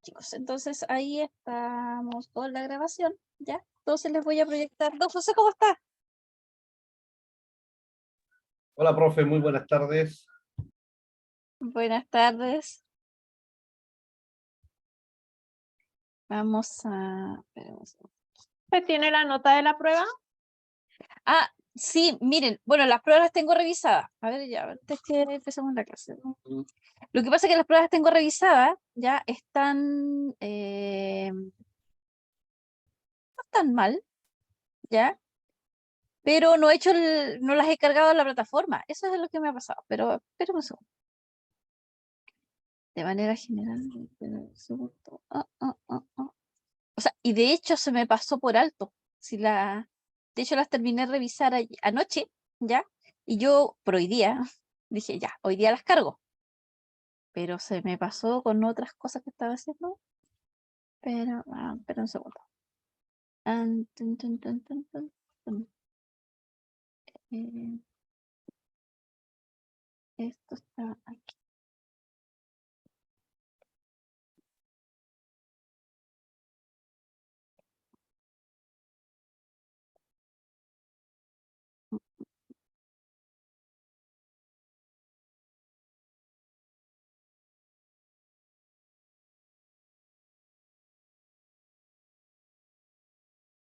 chicos, entonces ahí estamos con la grabación, ¿ya? Entonces les voy a proyectar. Don José, ¿cómo está? Hola, profe, muy buenas tardes. Buenas tardes. Vamos a... esperemos. ¿Usted tiene la nota de la prueba? Ah, sí, miren, bueno, las pruebas las tengo revisadas. A ver, ya, antes que empecemos la clase, ¿no? Lo que pasa es que las pruebas las tengo revisadas, ya están... no están mal, ¿ya? Pero no he hecho no las he cargado a la plataforma. Eso es lo que me ha pasado. Pero espera un segundo. De manera general. O sea, y de hecho se me pasó por alto. De hecho las terminé de revisar anoche, ¿ya? Y yo por hoy día dije, ya, hoy día las cargo. Pero se me pasó con otras cosas que estaba haciendo. Pero, espera un segundo. Eh, Esto está aquí.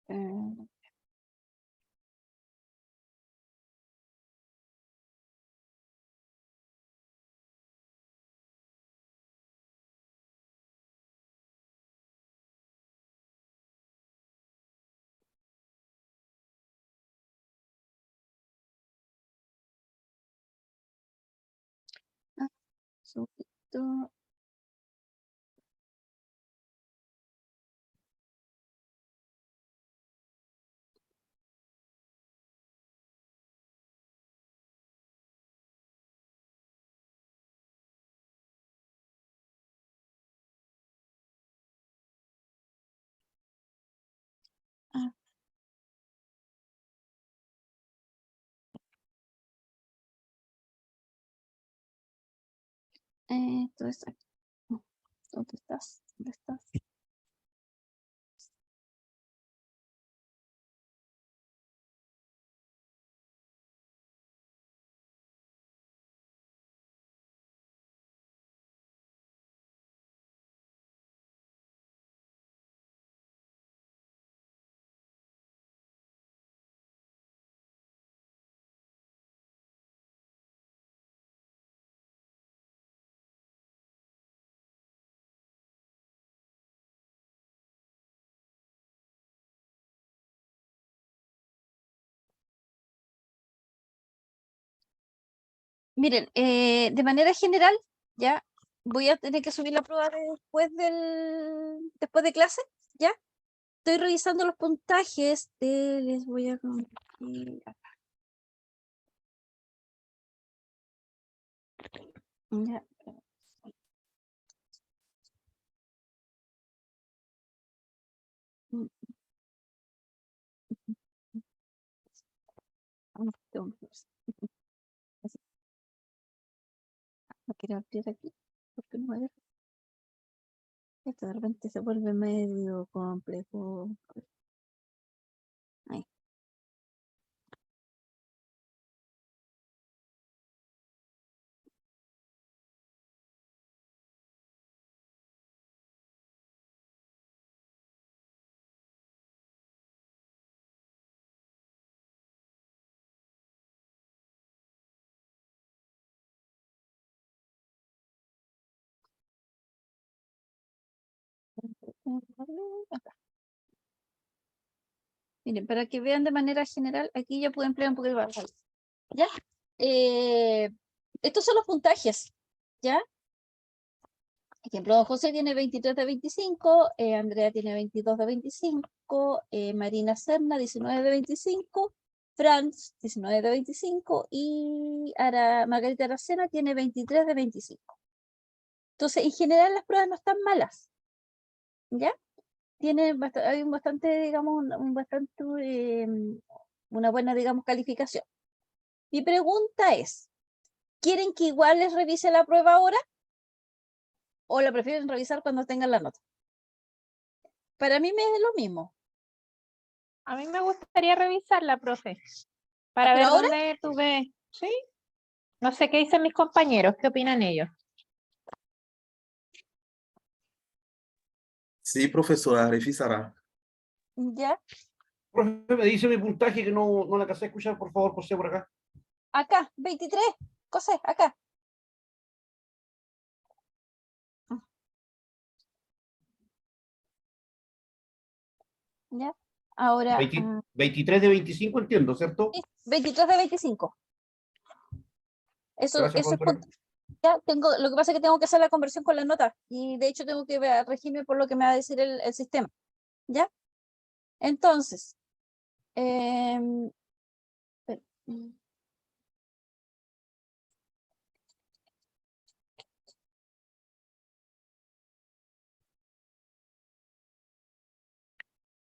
Eh, Subito. Ah, entonces, aquí. No, ¿dónde estás? ¿Dónde estás? Miren, de manera general, ya voy a tener que subir la prueba después de clase, ¿ya? Estoy revisando los puntajes les voy a compartir acá. Ya. No quiero abrir aquí, porque no me deja. Esto de repente se vuelve medio complejo. Ahí. Acá. Miren, para que vean de manera general, aquí ya puedo emplear un poco de barra. ¿Ya? Estos son los puntajes, ¿ya? Ejemplo, José tiene 23 de 25, Andrea tiene 22 de 25, Marina Serna 19 de 25, Franz 19 de 25 y Margarita Aracena tiene 23 de 25. Entonces, en general las pruebas no están malas, ¿ya? Hay digamos, una buena, digamos, calificación. Mi pregunta es, ¿quieren que igual les revise la prueba ahora? o la prefieren revisar cuando tengan la nota? Para mí me es lo mismo. A mí me gustaría revisarla, profe, para ¿Pero ver ahora? dónde tuve, ¿sí? No sé qué dicen mis compañeros, qué opinan ellos. Sí, profesora, revisará. Ya. Profe, me dice mi puntaje que no la alcancé a escuchar, por favor, José, por acá. Acá, 23. José, acá. Ya. Ahora, 23 de 25 entiendo, ¿cierto? sí, 23 de 25. Eso Gracias, es profesora. ya tengo, lo que pasa es que tengo que hacer la conversión con la nota y de hecho tengo que regirme por lo que me va a decir el sistema. ¿Ya? Entonces, espera,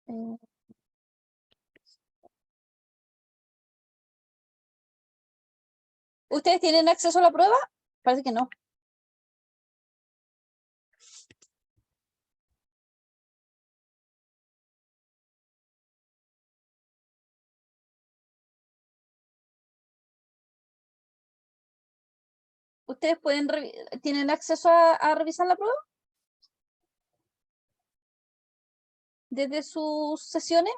eh, ¿ustedes tienen acceso a la prueba? Parece que no. ¿Ustedes tienen acceso a revisar la prueba? ¿Desde sus sesiones?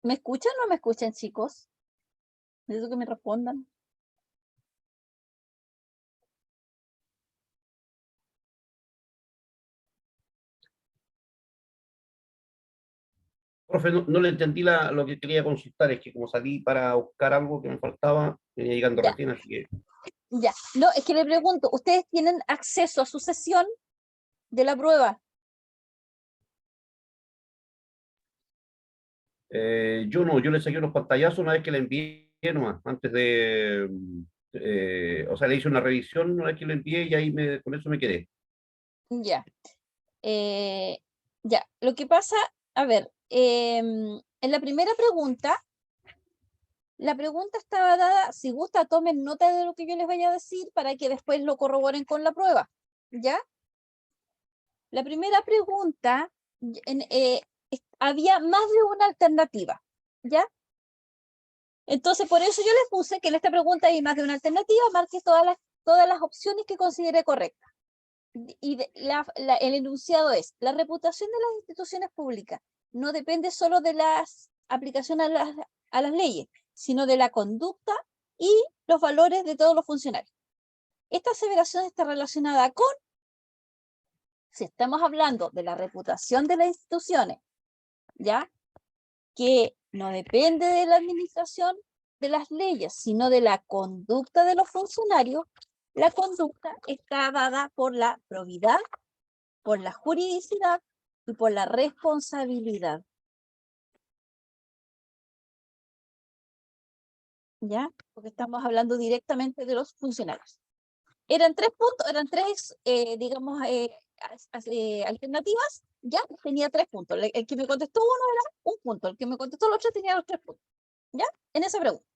¿Me escuchan o no me escuchan, chicos? Necesito que me respondan. Profe, no le entendí lo que quería consultar, es que como salí para buscar algo que me faltaba, venía llegando Ya. recién, así que... Ya, no, es que le pregunto, ¿ustedes tienen acceso a su sesión de la prueba? Yo le saqué unos pantallazos una vez que la envié nomás, antes de... o sea, le hice una revisión una vez que la envié y ahí con eso me quedé. Ya. Ya, lo que pasa, a ver, en la primera pregunta, la pregunta estaba dada, si gusta, tomen nota de lo que yo les vaya a decir para que después lo corroboren con la prueba, ¿ya? La primera pregunta, había más de una alternativa, ¿ya? Entonces, por eso yo les puse que en esta pregunta hay más de una alternativa, marque todas las opciones que considere correctas. Y el enunciado es, la reputación de las instituciones públicas no depende solo de las aplicaciones a las leyes, sino de la conducta y los valores de todos los funcionarios. Esta aseveración está relacionada con, si estamos hablando de la reputación de las instituciones, ¿ya? Que no depende de la administración de las leyes, sino de la conducta de los funcionarios. La conducta está dada por la probidad, por la juridicidad y por la responsabilidad. ¿Ya? Porque estamos hablando directamente de los funcionarios. Eran tres puntos, eran tres, digamos, alternativas. Ya tenía 3 puntos. El que me contestó uno era un punto, el que me contestó el otro tenía los 3 puntos. ¿Ya? En esa pregunta.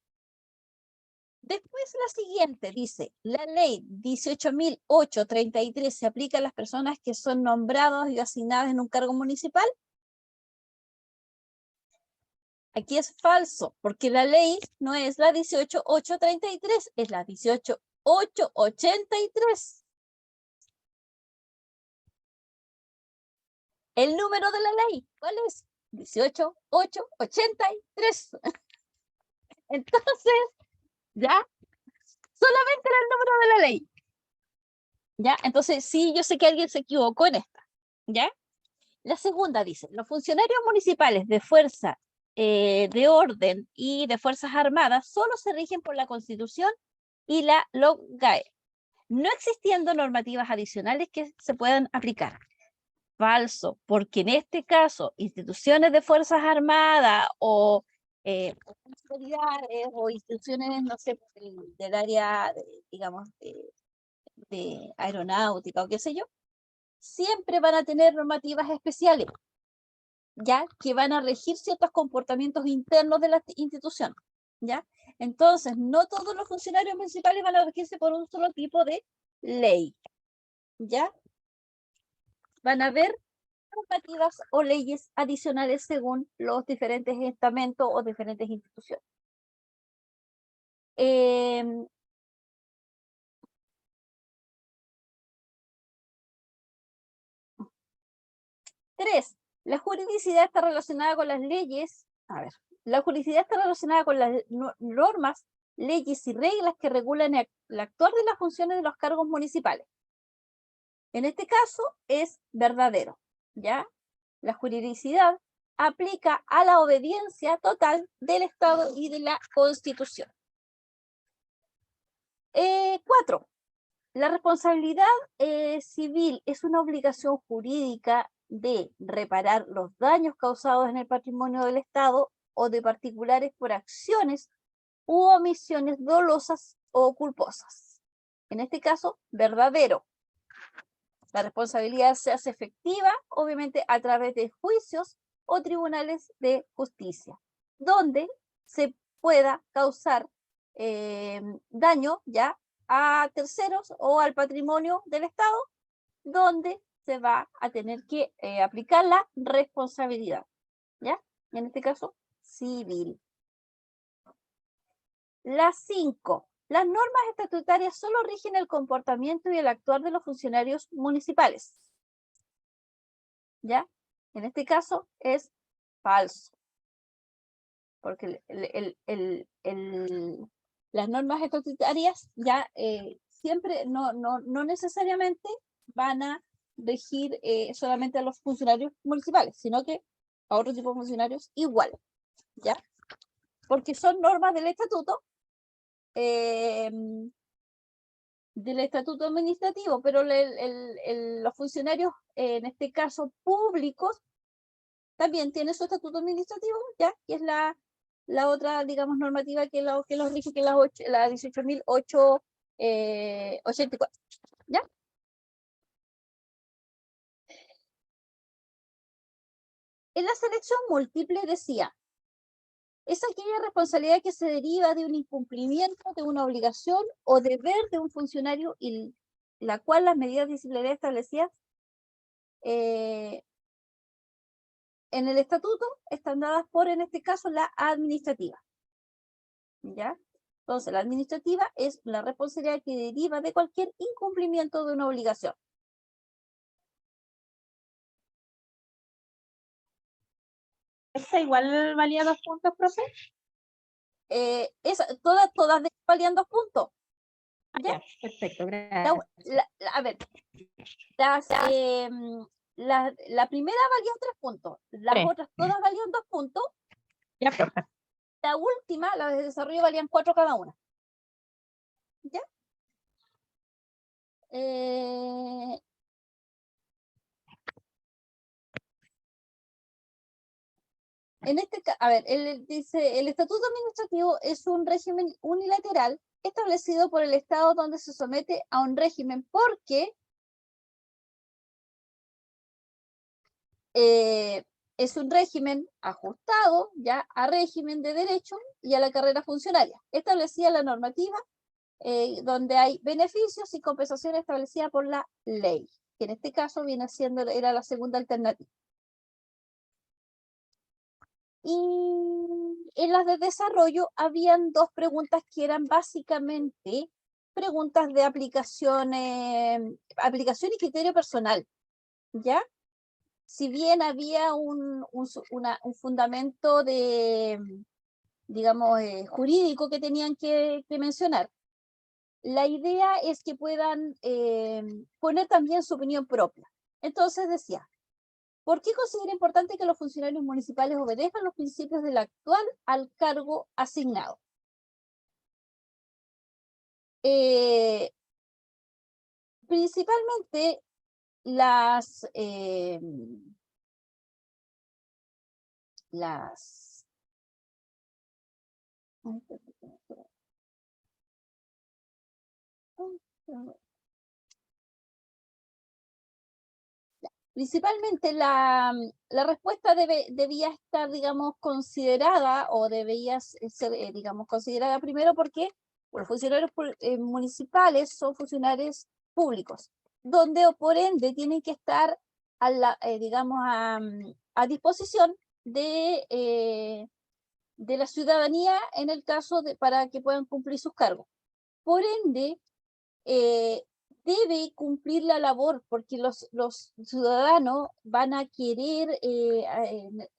Después la siguiente dice, la ley 18.833 se aplica a las personas que son nombrados y asignadas en un cargo municipal. Aquí es falso, porque la ley no es la 18.833, es la 18.883. El número de la ley, ¿cuál es? 18.883. Entonces, ¿ya? Solamente era el número de la ley. ¿Ya? Entonces, sí, yo sé que alguien se equivocó en esta. ¿Ya? La segunda dice, los funcionarios municipales de fuerza, de orden y de fuerzas armadas solo se rigen por la Constitución y la LOGAE, no existiendo normativas adicionales que se puedan aplicar. Falso, porque en este caso, instituciones de fuerzas armadas o autoridades o instituciones, no sé, del área, digamos, de aeronáutica o qué sé yo, siempre van a tener normativas especiales, ya que van a regir ciertos comportamientos internos de la institución, ¿ya? Entonces, no todos los funcionarios municipales van a regirse por un solo tipo de ley, ¿ya? Van a haber normativas o leyes adicionales según los diferentes estamentos o diferentes instituciones. Tres, la juridicidad está relacionada con las leyes. A ver, la juridicidad está relacionada con las normas, leyes y reglas que regulan el actuar de las funciones de los cargos municipales. En este caso es verdadero, ¿ya? La juridicidad aplica a la obediencia total del Estado y de la Constitución. 4. La responsabilidad civil es una obligación jurídica de reparar los daños causados en el patrimonio del Estado o de particulares por acciones u omisiones dolosas o culposas. En este caso, verdadero. La responsabilidad se hace efectiva, obviamente, a través de juicios o tribunales de justicia, donde se pueda causar daño ya a terceros o al patrimonio del Estado, donde se va a tener que aplicar la responsabilidad, ¿ya? En este caso, civil. Las 5. Las normas estatutarias solo rigen el comportamiento y el actuar de los funcionarios municipales, ¿ya? En este caso es falso, porque las normas estatutarias ya siempre, no necesariamente van a regir solamente a los funcionarios municipales, sino que a otro tipo de funcionarios igual, ¿ya? Porque son normas del estatuto administrativo, pero los funcionarios, en este caso públicos, también tienen su estatuto administrativo, ¿ya? Y es la otra, digamos, normativa que los rige, que es la 18.084, ¿ya? En la selección múltiple decía, es aquella responsabilidad que se deriva de un incumplimiento de una obligación o deber de un funcionario y la cual las medidas disciplinarias establecidas en el estatuto están dadas por, en este caso, la administrativa, ¿ya? Entonces, la administrativa es la responsabilidad que deriva de cualquier incumplimiento de una obligación. ¿Esta igual valía 2 puntos, profe? Todas valían 2 puntos. ¿Ya? Ya, perfecto, gracias. A ver, la primera valía 3 puntos, las 3. otras todas valían 2 puntos, Ya, profe. la última, la de desarrollo, valían 4 cada una. ¿Ya? En este caso, a ver, él dice, el estatuto administrativo es un régimen unilateral establecido por el Estado donde se somete a un régimen porque es un régimen ajustado ya a régimen de derecho y a la carrera funcionaria. Establecida la normativa donde hay beneficios y compensaciones establecidas por la ley, que en este caso era la segunda alternativa. Y en las de desarrollo habían 2 preguntas que eran básicamente preguntas de aplicación y criterio personal, ¿ya? Si bien había un fundamento de, digamos, jurídico que tenían que mencionar, la idea es que puedan poner también su opinión propia. Entonces decía, ¿por qué considera importante que los funcionarios municipales obedezcan los principios del actual al cargo asignado? Principalmente las Principalmente la respuesta debía estar, digamos, considerada o debía ser, digamos, considerada primero porque los funcionarios municipales son funcionarios públicos, donde o por ende tienen que estar, digamos, a disposición de la ciudadanía en el caso para que puedan cumplir sus cargos. Por ende, debe cumplir la labor porque los ciudadanos van a querer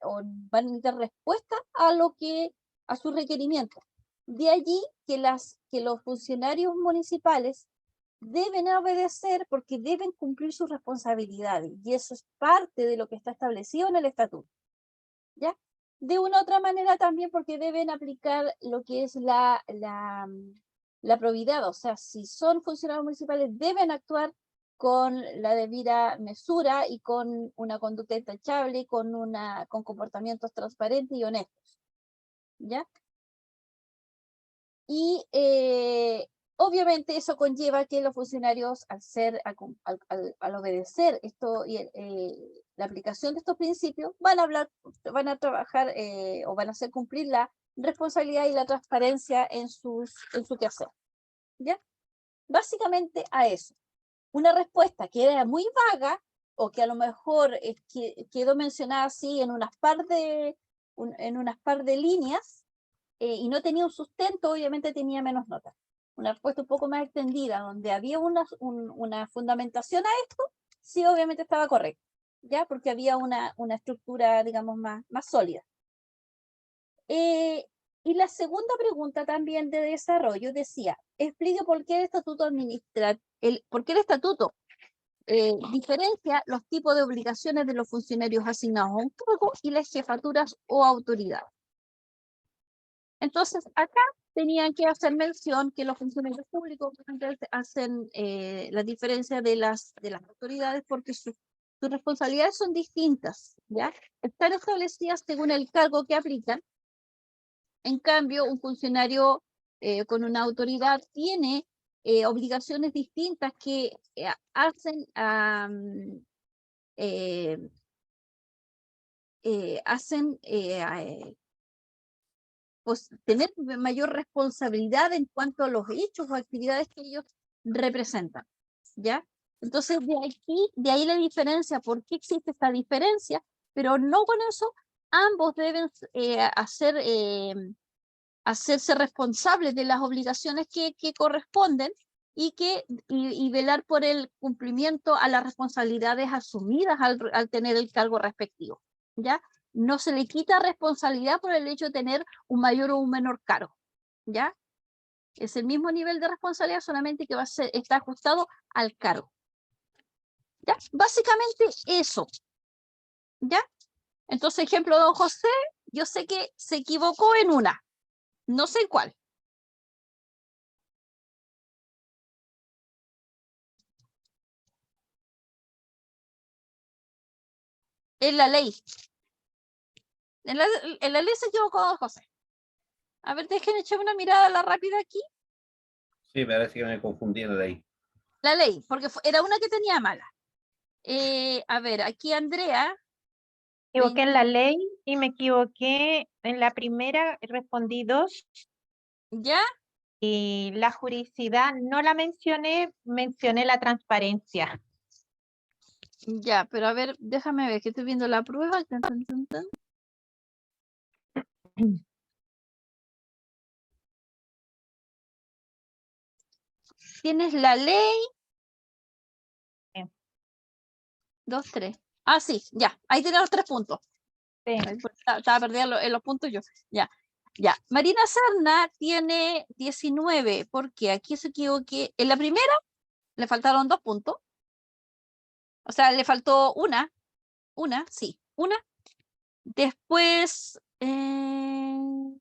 o van a necesitar respuesta a sus requerimientos. De allí que los funcionarios municipales deben obedecer porque deben cumplir sus responsabilidades y eso es parte de lo que está establecido en el estatuto. ¿Ya? De una u otra manera también porque deben aplicar lo que es la probidad, o sea, si son funcionarios municipales deben actuar con la debida mesura y con una conducta intachable, con comportamientos transparentes y honestos, ¿ya? Y obviamente eso conlleva que los funcionarios al obedecer esto y la aplicación de estos principios van a trabajar o van a hacer cumplir la responsabilidad y la transparencia en su quehacer. ¿Ya? Básicamente a eso. Una respuesta que era muy vaga o que a lo mejor quedó mencionada así en unas par de líneas y no tenía un sustento, obviamente tenía menos notas. Una respuesta un poco más extendida, donde había una fundamentación a esto, sí, obviamente estaba correcto, ¿ya? Porque había una estructura, digamos, más sólida. Y la segunda pregunta también de desarrollo decía, explique por qué el estatuto diferencia los tipos de obligaciones de los funcionarios asignados a un cargo y las jefaturas o autoridades. Entonces, acá tenían que hacer mención que los funcionarios públicos hacen la diferencia de las autoridades porque sus responsabilidades son distintas, ¿ya? Están establecidas según el cargo que aplican. En cambio, un funcionario con una autoridad tiene obligaciones distintas que hacen pues, tener mayor responsabilidad en cuanto a los hechos o actividades que ellos representan, ¿ya? Entonces, de ahí la diferencia, ¿por qué existe esta diferencia? Pero no con eso, ambos deben hacerse responsables de las obligaciones que corresponden y velar por el cumplimiento a las responsabilidades asumidas al tener el cargo respectivo, ¿ya? No se le quita responsabilidad por el hecho de tener un mayor o un menor cargo, ¿ya? Es el mismo nivel de responsabilidad, solamente que está ajustado al cargo, ¿ya? Básicamente eso, ¿ya? Entonces, ejemplo, don José, yo sé que se equivocó en una, no sé en cuál. En la ley. En la ley se equivocó don José. A ver, déjenme echar una mirada a la rápida aquí. Sí, parece que me confundí en la ley. La ley, porque era una que tenía mala. A ver, aquí Andrea. Me equivoqué en la ley y me equivoqué en la primera, respondí 2. ¿Ya? Y la juridicidad no la mencioné la transparencia. Ya, pero a ver, déjame ver, que estoy viendo la prueba. Tienes la ley. 2, 3. Ah, sí, ya. Ahí tienes los 3 puntos. Sí. Estaba perdida en los puntos yo. Ya. Ya. Marina Serna tiene 19, porque aquí se equivoqué. En la primera le faltaron 2 puntos. O sea, le faltó una, sí, una. Después, el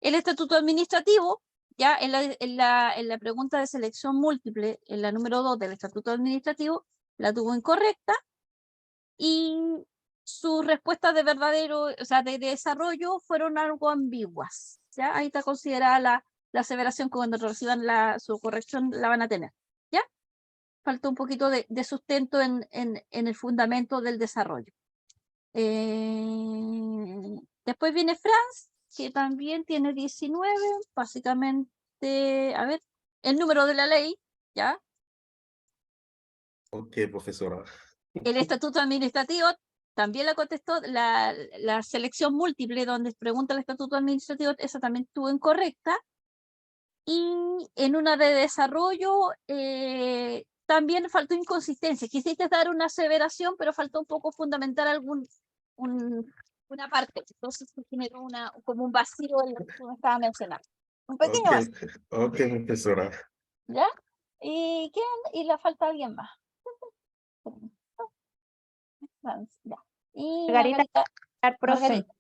estatuto administrativo, ya en la pregunta de selección múltiple, en la número 2 del estatuto administrativo, la tuvo incorrecta. Y sus respuestas de verdadero, o sea, de desarrollo fueron algo ambiguas. ¿Ya? Ahí está considerada la aseveración que cuando reciban su corrección la van a tener. ¿Ya? Falta un poquito de sustento en el fundamento del desarrollo. Después viene Franz, que también tiene 19, básicamente, a ver, el número de la ley, ¿ya? Ok, profesora. El estatuto administrativo también la contestó, la selección múltiple donde pregunta el estatuto administrativo, esa también estuvo incorrecta. Y en una de desarrollo también faltó inconsistencia. Quisiste dar una aseveración, pero faltó un poco fundamentar una parte. Entonces se generó como un vacío en lo que tú me estabas mencionando. Un pequeño Ok, vacío, ok, profesora. ¿ya? Y le falta alguien más. Ya. Y Margarita, profe. Margarita,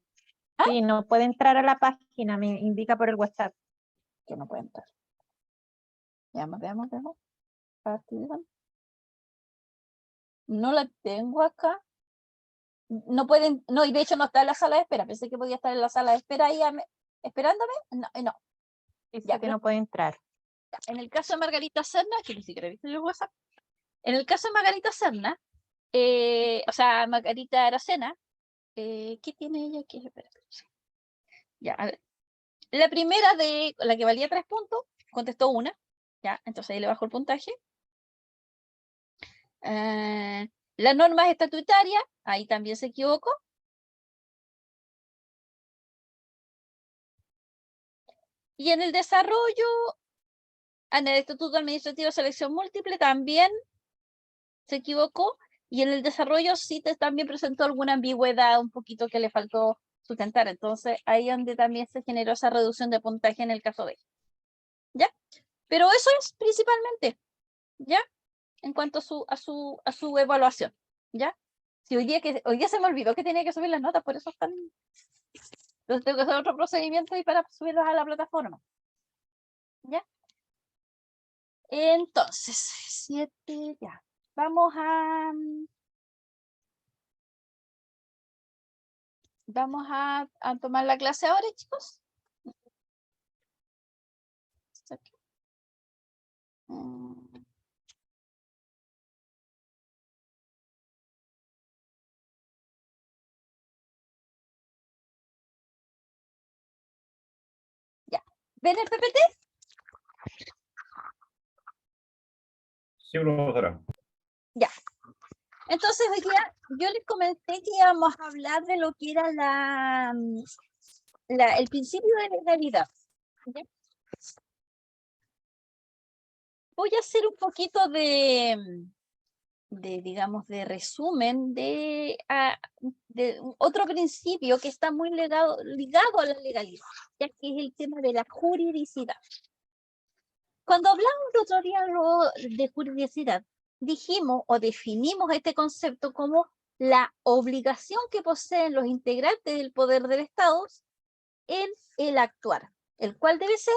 ¿Ah? Sí, no puede entrar a la página, me indica por el WhatsApp. que no puede entrar. Veamos. Activan. No la tengo acá. No pueden, no, y de hecho no está en la sala de espera. Pensé que podía estar en la sala de espera ahí esperándome. No. Dice Ya, que no puede entrar. En el caso de Margarita Serna, que ni siquiera he visto el WhatsApp. En el caso de Margarita Serna, o sea, Margarita Aracena, ¿qué tiene ella aquí? Espera. Ya, a ver. La primera de la que valía 3 puntos, contestó una. Ya, entonces ahí le bajo el puntaje. Las normas estatutarias, ahí también se equivocó. Y en el desarrollo, en el estatuto administrativo de selección múltiple también se equivocó. Y en el desarrollo sí también presentó alguna ambigüedad, un poquito que le faltó sustentar. Entonces ahí donde también se generó esa reducción de puntaje en el caso de ella. ¿Ya? Pero eso es principalmente, ¿ya? En cuanto a su evaluación, ¿ya? Si hoy día se me olvidó que tenía que subir las notas, por eso están. Entonces tengo que hacer otro procedimiento y para subirlas a la plataforma. ¿Ya? Entonces, 7, ya. Vamos a tomar la clase ahora, chicos. Aquí. Ya. ¿Ven el PPT? Sí, profesora. Ya. Entonces, hoy día yo les comenté que íbamos a hablar de lo que era el principio de legalidad. ¿Ya? Voy a hacer un poquito digamos, de resumen de otro principio que está muy ligado a la legalidad, ya que es el tema de la juridicidad. Cuando hablamos el otro día de juridicidad, dijimos o definimos este concepto como la obligación que poseen los integrantes del poder del Estado en el actuar, el cual debe ser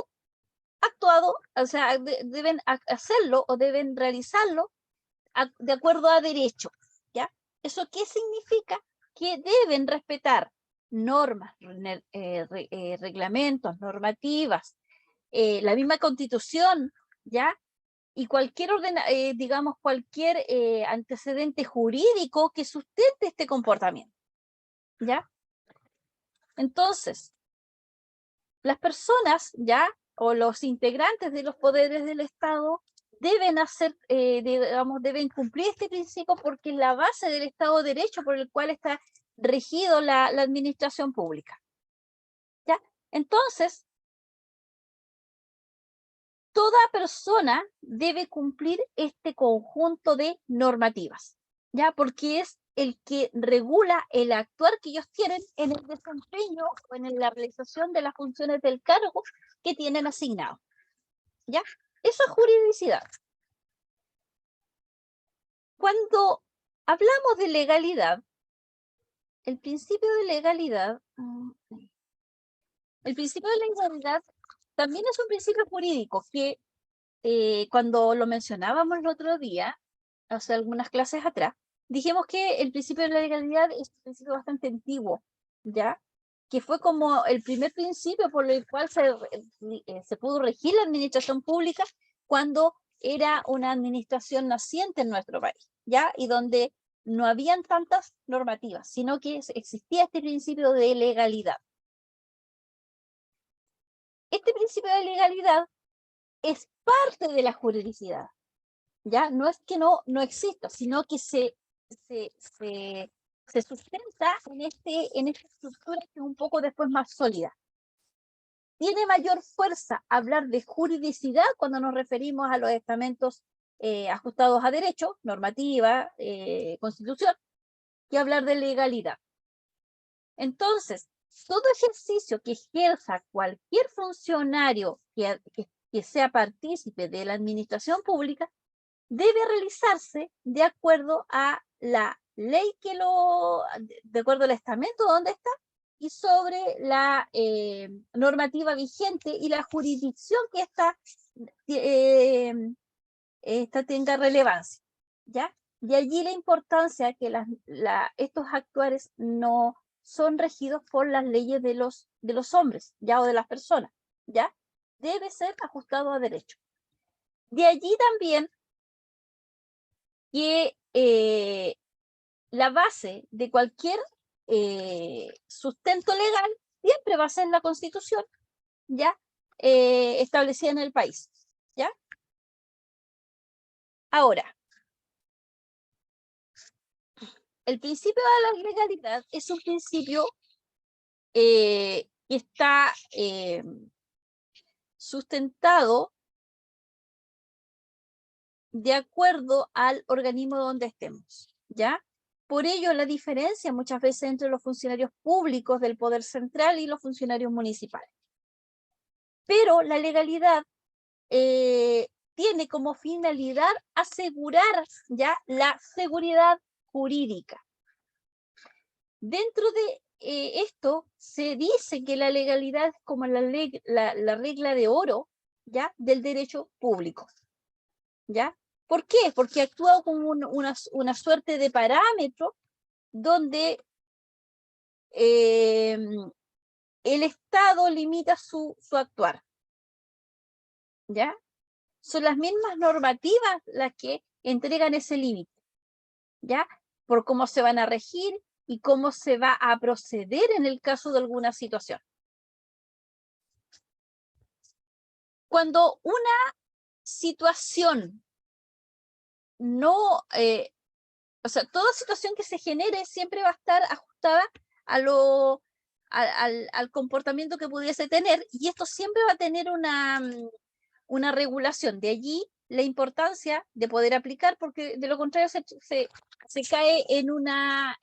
actuado, o sea, deben hacerlo o deben realizarlo de acuerdo a derecho, ¿ya? ¿Eso qué significa? Que deben respetar normas, reglamentos, normativas, la misma Constitución, ¿ya? Y cualquier digamos, cualquier antecedente jurídico que sustente este comportamiento, ¿ya? Entonces, las personas, ¿ya? O los integrantes de los poderes del Estado deben deben cumplir este principio porque es la base del Estado de Derecho por el cual está regido la administración pública. ¿Ya? Entonces, toda persona debe cumplir este conjunto de normativas, ¿ya? Porque es el que regula el actuar que ellos tienen en el desempeño o en la realización de las funciones del cargo que tienen asignado, ¿ya? Eso es juridicidad. Cuando hablamos de legalidad, el principio de legalidad también es un principio jurídico que cuando lo mencionábamos el otro día, hace algunas clases atrás, dijimos que el principio de la legalidad es un principio bastante antiguo, ¿ya? Que fue como el primer principio por el cual se pudo regir la administración pública cuando era una administración naciente en nuestro país, ¿ya? Y donde no habían tantas normativas, sino que existía este principio de legalidad. Este principio de legalidad es parte de la juridicidad, ¿ya? No es que no exista, sino que se sustenta en esta estructura que es un poco después más sólida. Tiene mayor fuerza hablar de juridicidad cuando nos referimos a los estamentos ajustados a derecho, normativa, constitución, que hablar de legalidad. Entonces, todo ejercicio que ejerza cualquier funcionario que sea partícipe de la administración pública debe realizarse de acuerdo a la ley de acuerdo al estamento donde está y sobre la normativa vigente y la jurisdicción que esta tenga relevancia, ¿ya? De allí la importancia que estos actuares no son regidos por las leyes de los hombres, ¿ya? O de las personas, ¿ya? Debe ser ajustado a derecho. De allí también que la base de cualquier sustento legal siempre va a ser la Constitución, ¿ya? Establecida en el país, ¿ya? Ahora, el principio de la legalidad es un principio que está sustentado de acuerdo al organismo donde estemos, ¿ya? Por ello, la diferencia muchas veces entre los funcionarios públicos del poder central y los funcionarios municipales. Pero la legalidad tiene como finalidad asegurar ya la seguridad jurídica. Dentro de esto se dice que la legalidad es como la regla de oro, ¿ya? Del derecho público, ¿ya? ¿Por qué? Porque actúa como una suerte de parámetro donde el Estado limita su actuar, ¿ya? Son las mismas normativas las que entregan ese límite, ¿ya? Por cómo se van a regir y cómo se va a proceder en el caso de alguna situación. Cuando una situación no, o sea, toda situación que se genere siempre va a estar ajustada al comportamiento que pudiese tener, y esto siempre va a tener una regulación. De allí la importancia de poder aplicar, porque de lo contrario se cae en una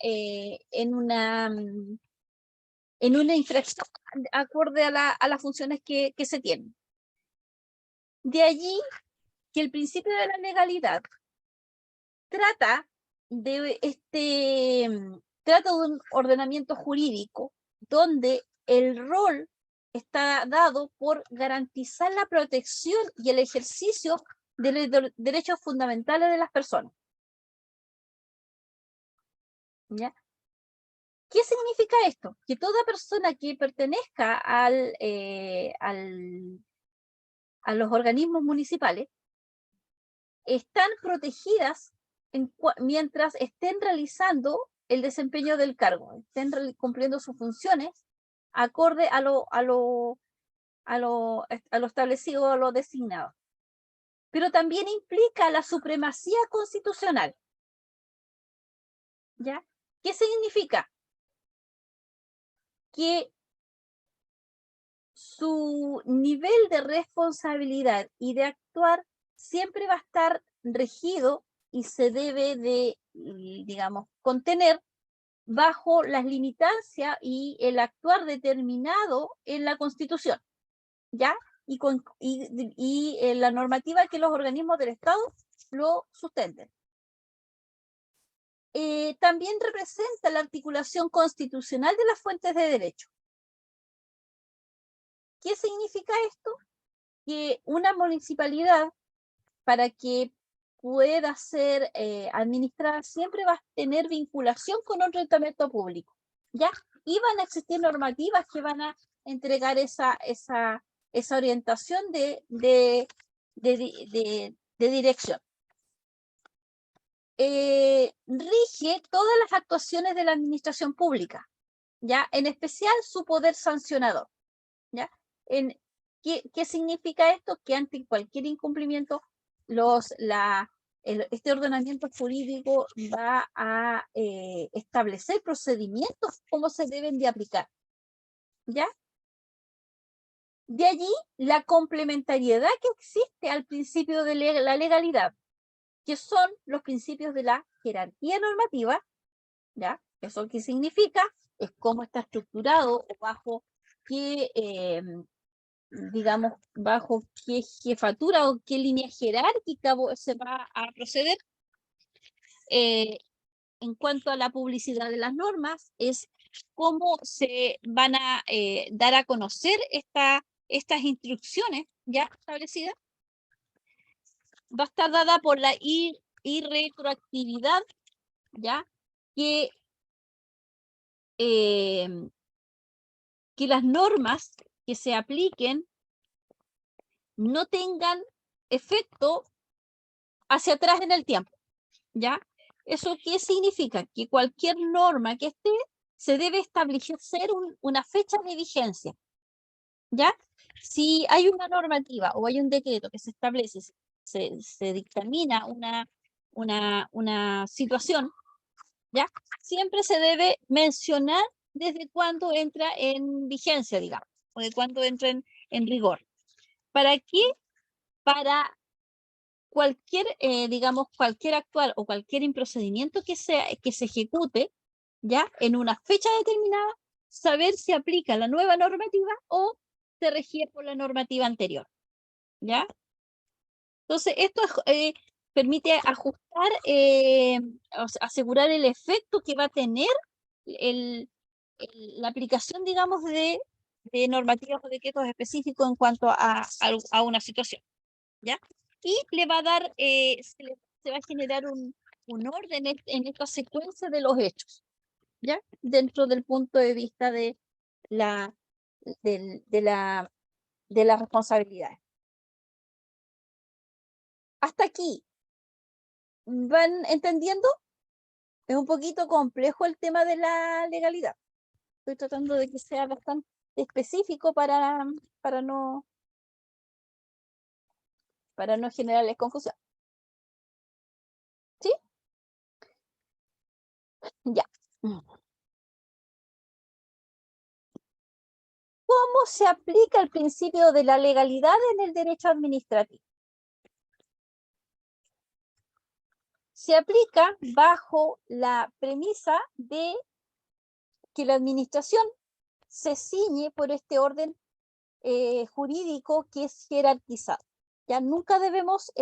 infracción acorde a las funciones que se tienen. De allí que el principio de la legalidad trata de un ordenamiento jurídico donde el rol está dado por garantizar la protección y el ejercicio de los derechos fundamentales de las personas. ¿Ya? ¿Qué significa esto? Que toda persona que pertenezca a los organismos municipales están protegidas mientras estén realizando el desempeño del cargo, estén cumpliendo sus funciones acorde a lo establecido, a lo designado. Pero también implica la supremacía constitucional. ¿Ya? ¿Qué significa? Que su nivel de responsabilidad y de actuar siempre va a estar regido y se debe de, digamos, contener bajo las limitancias y el actuar determinado en la Constitución, ¿ya? Y la normativa que los organismos del Estado lo sustenten. También representa la articulación constitucional de las fuentes de derecho. ¿Qué significa esto? Que una municipalidad, para que pueda ser administrada siempre va a tener vinculación con otro estamento público, ¿ya? Y van a existir normativas que van a entregar esa orientación de dirección. Rige todas las actuaciones de la administración pública, ¿ya? En especial su poder sancionador, ¿ya? ¿Qué significa esto? Que ante cualquier incumplimiento, este ordenamiento jurídico va a establecer procedimientos cómo se deben de aplicar, ¿ya? De allí la complementariedad que existe al principio de la legalidad, que son los principios de la jerarquía normativa, ¿ya? ¿Eso qué significa? Es cómo está estructurado o bajo qué, digamos, bajo qué jefatura o qué línea jerárquica se va a proceder. En cuanto a la publicidad de las normas, es cómo se van a dar a conocer estas instrucciones ya establecidas. Va a estar dada por la irretroactividad, ¿ya? Que las normas que se apliquen no tengan efecto hacia atrás en el tiempo, ¿ya? ¿Eso qué significa? Que cualquier norma que esté se debe establecer una fecha de vigencia, ¿ya? Si hay una normativa o hay un decreto que se establece, se dictamina una situación, ¿ya? Siempre se debe mencionar desde cuándo entra en vigencia, digamos, o de cuándo entra en rigor. ¿Para qué? Para cualquier, digamos, cualquier actuar o cualquier improcedimiento que se ejecute, ¿ya? En una fecha determinada, saber si aplica la nueva normativa o se regía por la normativa anterior, ¿ya? Entonces, esto permite ajustar, asegurar el efecto que va a tener la aplicación, digamos, de normativas o decretos específicos en cuanto a una situación, ¿ya? Y le va a dar, se va a generar un orden en esta secuencia de los hechos, ¿ya? Dentro del punto de vista de las responsabilidades. Hasta aquí, ¿van entendiendo? Es un poquito complejo el tema de la legalidad. Estoy tratando de que sea bastante específico para no generarles confusión. ¿Sí? Ya. ¿Cómo se aplica el principio de la legalidad en el derecho administrativo? Se aplica bajo la premisa de que la administración se ciñe por este orden jurídico que es jerarquizado. Ya nunca debemos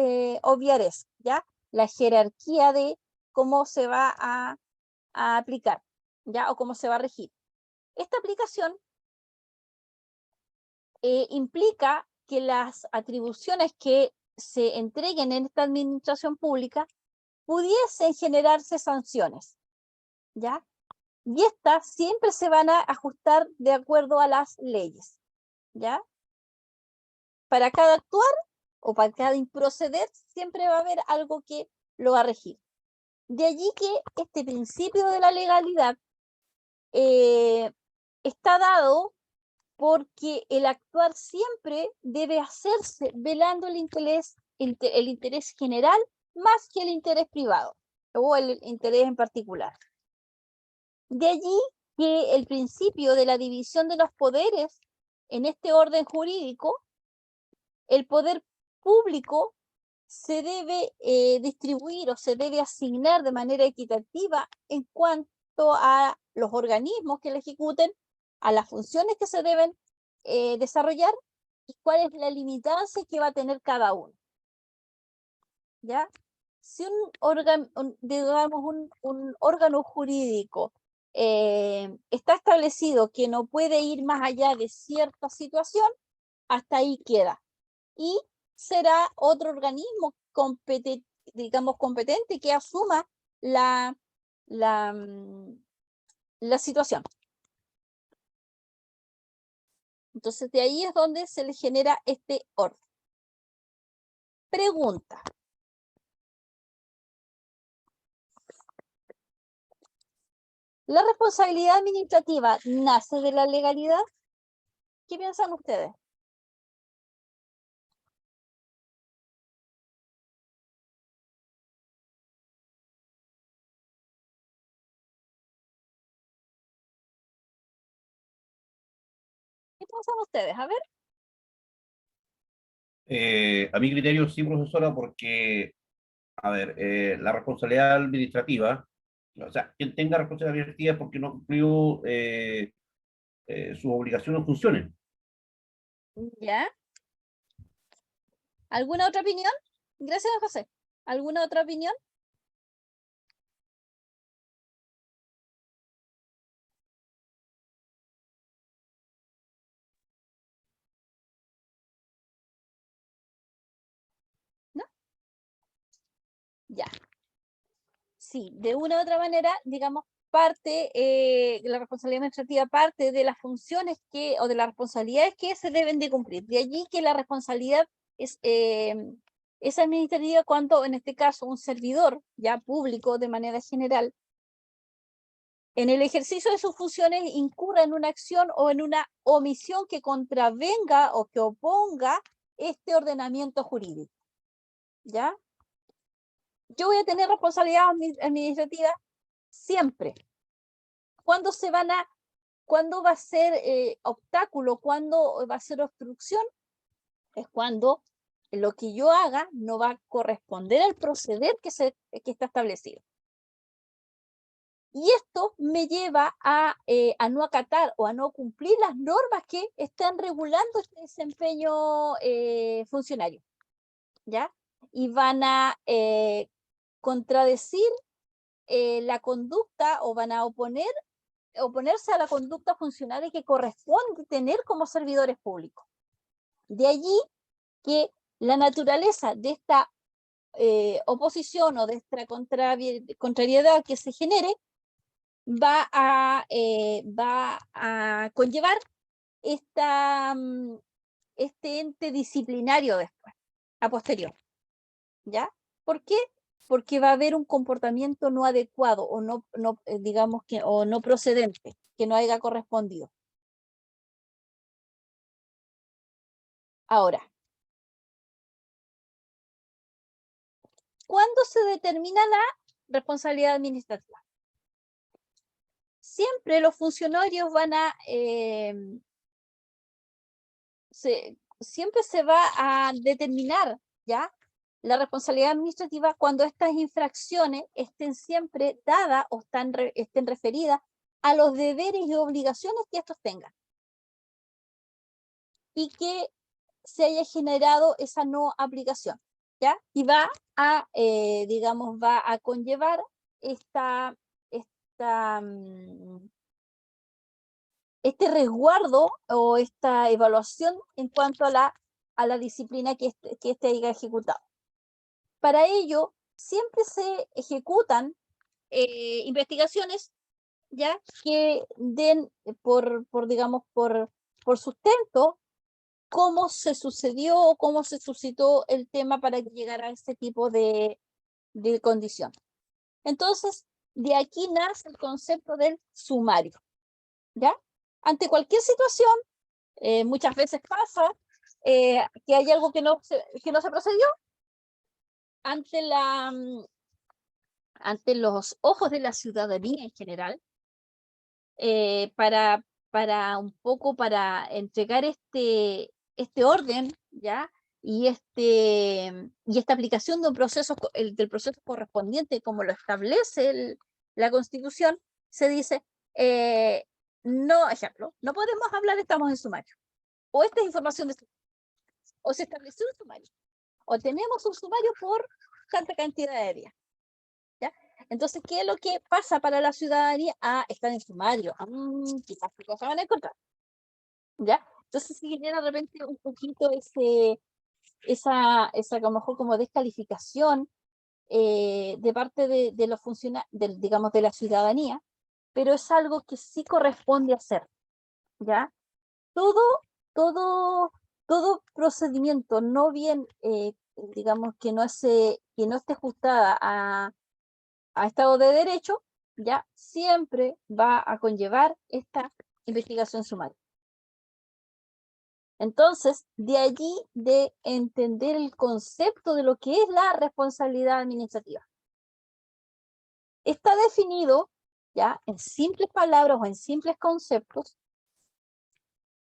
obviar eso, ¿ya? La jerarquía de cómo se va a aplicar, ¿ya? O cómo se va a regir. Esta aplicación implica que las atribuciones que se entreguen en esta administración pública pudiesen generarse sanciones, ¿ya? Y estas siempre se van a ajustar de acuerdo a las leyes, ¿ya? Para cada actuar o para cada improceder siempre va a haber algo que lo va a regir. De allí que este principio de la legalidad está dado porque el actuar siempre debe hacerse velando el interés general más que el interés privado o el interés en particular. De allí que el principio de la división de los poderes en este orden jurídico, el poder público se debe distribuir o se debe asignar de manera equitativa en cuanto a los organismos que lo ejecuten, a las funciones que se deben desarrollar y cuál es la limitancia que va a tener cada uno. ¿Ya? Si digamos un órgano jurídico está establecido que no puede ir más allá de cierta situación, hasta ahí queda. Y será otro organismo digamos, competente que asuma la situación. Entonces, de ahí es donde se le genera este orden. Pregunta. ¿La responsabilidad administrativa nace de la legalidad? ¿Qué piensan ustedes? ¿Qué piensan ustedes? A ver. A mi criterio sí, profesora, porque, a ver, la responsabilidad administrativa, o sea, quien tenga responsabilidad administrativa es porque no cumplió sus obligaciones o funciones. ¿Ya? ¿Alguna otra opinión? Gracias, José. ¿Alguna otra opinión? ¿No? Ya. Sí, de una u otra manera, digamos, parte, la responsabilidad administrativa parte de las funciones que, o de las responsabilidades que se deben de cumplir. De allí que la responsabilidad es administrativa cuando, en este caso, un servidor ya público de manera general, en el ejercicio de sus funciones incurra en una acción o en una omisión que contravenga o que oponga este ordenamiento jurídico. ¿Ya? Yo voy a tener responsabilidad administrativa siempre. ¿Cuándo va a ser obstáculo? ¿Cuándo va a ser obstrucción? Es cuando lo que yo haga no va a corresponder al proceder que está establecido. Y esto me lleva a no acatar o a no cumplir las normas que están regulando este desempeño funcionario. ¿Ya? Y van a contradecir la conducta o van a oponerse a la conducta funcionaria que corresponde tener como servidores públicos. De allí que la naturaleza de esta oposición o de esta contrariedad que se genere va a conllevar este ente disciplinario después, a posterior. ¿Ya? ¿Por qué? Porque va a haber un comportamiento no adecuado o digamos que, o no procedente, que no haya correspondido. Ahora, ¿cuándo se determina la responsabilidad administrativa? Siempre los funcionarios van a, siempre se va a determinar, ¿ya?, la responsabilidad administrativa cuando estas infracciones estén siempre dadas o estén referidas a los deberes y obligaciones que estos tengan. Y que se haya generado esa no aplicación, ¿ya? Y va a, digamos, va a conllevar este resguardo o esta evaluación en cuanto a la disciplina que este haya ejecutado. Para ello, siempre se ejecutan investigaciones, ¿ya?, que den digamos, por sustento cómo se sucedió o cómo se suscitó el tema para que llegara a ese tipo de condición. Entonces, de aquí nace el concepto del sumario, ¿ya? Ante cualquier situación, muchas veces pasa que hay algo que no se procedió, ante los ojos de la ciudadanía en general, para un poco para entregar este orden, ¿ya? Y esta aplicación de un proceso, del proceso correspondiente, como lo establece la Constitución, se dice, no, ejemplo, no podemos hablar, estamos en sumario, o esta es información o se estableció un sumario, o tenemos un sumario por tanta cantidad de días. ¿Ya? Entonces, ¿qué es lo que pasa para la ciudadanía? Ah, están en sumario. Quizás qué cosa van a encontrar. ¿Ya? Entonces se genera de repente un poquito esa a lo mejor como descalificación de parte de los funcionarios, digamos, de la ciudadanía, pero es algo que sí corresponde hacer, ¿ya? Todo procedimiento no bien, digamos, que no esté ajustada a Estado de Derecho, ya siempre va a conllevar esta investigación sumaria. Entonces, de allí de entender el concepto de lo que es la responsabilidad administrativa. Está definido, ya, en simples palabras o en simples conceptos,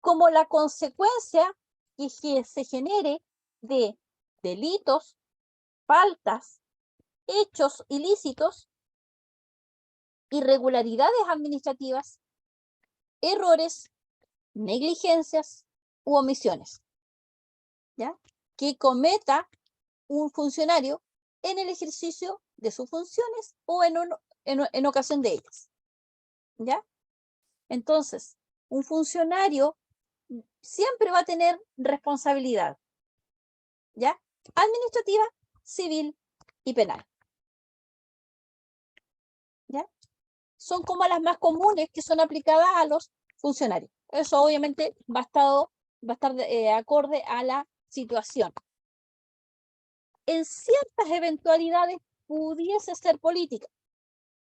como la consecuencia que se genere de delitos, faltas, hechos ilícitos, irregularidades administrativas, errores, negligencias u omisiones, ¿ya? Que cometa un funcionario en el ejercicio de sus funciones o en ocasión de ellas, ¿ya? Entonces, un funcionario siempre va a tener responsabilidad, ¿ya? Administrativa, civil y penal, ¿ya? Son como las más comunes que son aplicadas a los funcionarios. Eso obviamente va a estar acorde a la situación. En ciertas eventualidades pudiese ser política,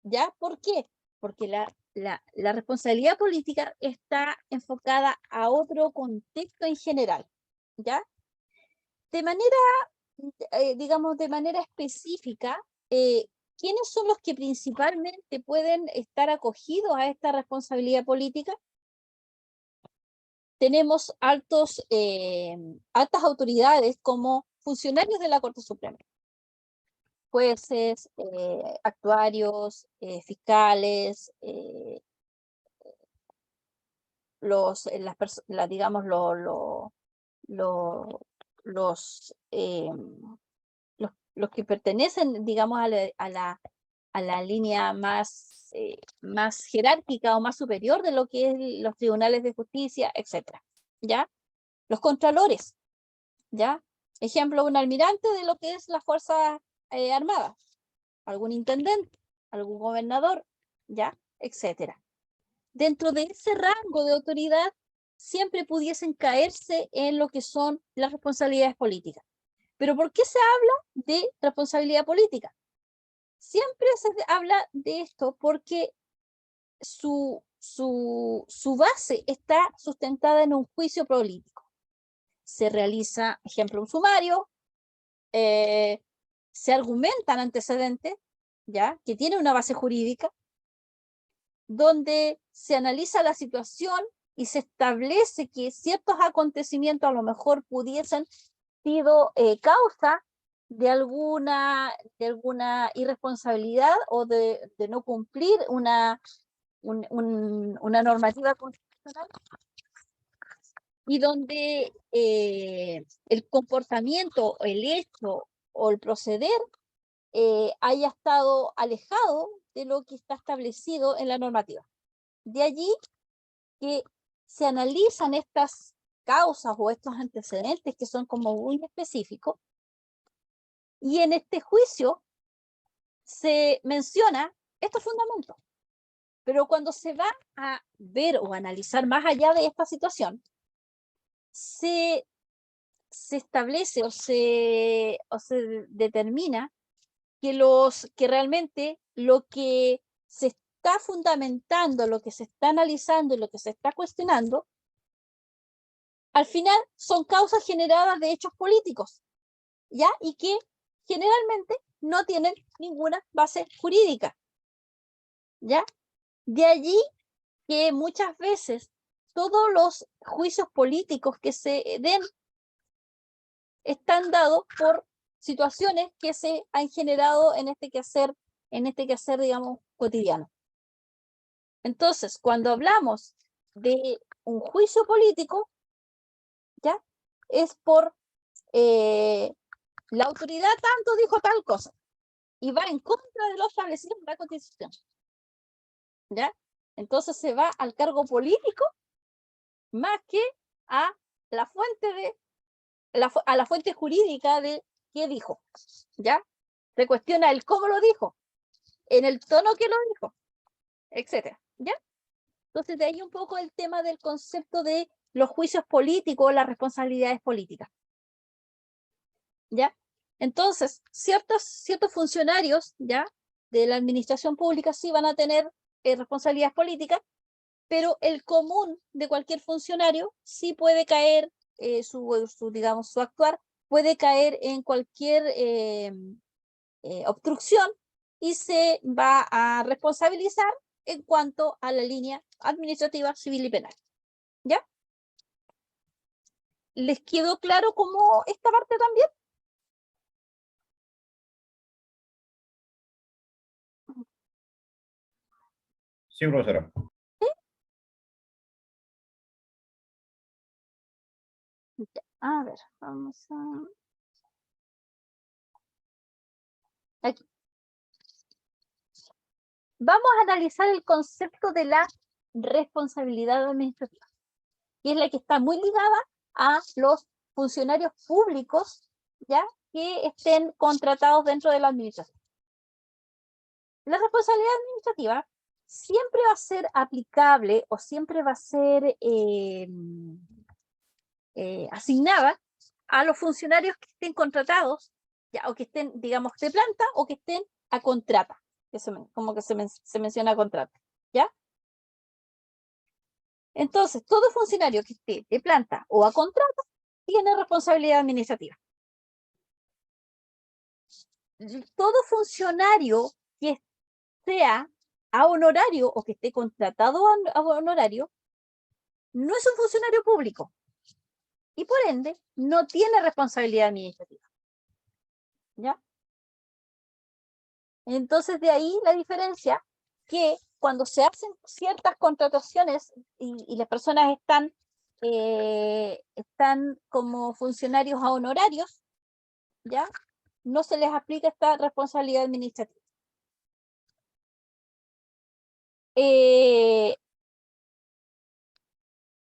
¿ya? ¿Por qué? Porque la responsabilidad política está enfocada a otro contexto en general, ¿ya? De manera, digamos, de manera específica, ¿quiénes son los que principalmente pueden estar acogidos a esta responsabilidad política? Tenemos altas autoridades como funcionarios de la Corte Suprema, jueces, actuarios, fiscales, digamos, los que pertenecen, digamos, a la línea más jerárquica o más superior de lo que es los tribunales de justicia, etcétera, ¿ya? Los contralores, ¿ya? Ejemplo, un almirante de lo que es las Fuerzas Armadas, algún intendente, algún gobernador, ¿ya? Etcétera. Dentro de ese rango de autoridad, siempre pudiesen caerse en lo que son las responsabilidades políticas. ¿Pero por qué se habla de responsabilidad política? Siempre se habla de esto porque su base está sustentada en un juicio político. Se realiza, ejemplo, un sumario, se argumentan antecedentes, ¿ya? Que tiene una base jurídica, donde se analiza la situación y se establece que ciertos acontecimientos a lo mejor pudiesen sido causa de alguna irresponsabilidad o de no cumplir una normativa constitucional, y donde el comportamiento, el hecho o el proceder haya estado alejado de lo que está establecido en la normativa. De allí que se analizan estas causas o estos antecedentes que son como muy específicos, y en este juicio se menciona estos fundamentos. Pero cuando se va a ver o analizar más allá de esta situación, se establece o se determina que realmente lo que se está fundamentando, lo que se está analizando y lo que se está cuestionando, al final son causas generadas de hechos políticos, ¿ya? Y que generalmente no tienen ninguna base jurídica, ¿ya? De allí que muchas veces todos los juicios políticos que se den están dados por situaciones que se han generado en este quehacer, digamos, cotidiano. Entonces, cuando hablamos de un juicio político, ¿ya? Es por la autoridad tanto dijo tal cosa y va en contra de lo establecido en la Constitución, ¿ya? Entonces se va al cargo político más que a la fuente a la fuente jurídica de qué dijo, ¿ya? Se cuestiona el cómo lo dijo, en el tono que lo dijo, etcétera, ¿ya? Entonces, de ahí un poco el tema del concepto de los juicios políticos, las responsabilidades políticas, ¿ya? Entonces, ciertos funcionarios, ¿ya?, de la administración pública sí van a tener responsabilidades políticas, pero el común de cualquier funcionario sí puede caer, digamos, su actuar puede caer en cualquier obstrucción y se va a responsabilizar en cuanto a la línea administrativa, civil y penal. ¿Ya? ¿Les quedó claro cómo esta parte también? Sí, profesora. A ver, vamos a... Aquí. Vamos a analizar el concepto de la responsabilidad administrativa, que es la que está muy ligada a los funcionarios públicos, ¿ya?, que estén contratados dentro de la administración. La responsabilidad administrativa siempre va a ser aplicable o siempre va a ser asignada a los funcionarios que estén contratados, ¿ya?, o que estén, digamos, de planta o que estén a contrata, como que se menciona contrata, ¿ya? Entonces, todo funcionario que esté de planta o a contrata tiene responsabilidad administrativa. Todo funcionario que sea a honorario o que esté contratado a honorario no es un funcionario público y por ende no tiene responsabilidad administrativa. ¿Ya? Entonces de ahí la diferencia, que cuando se hacen ciertas contrataciones y las personas están como funcionarios a honorarios, ¿ya?, no se les aplica esta responsabilidad administrativa.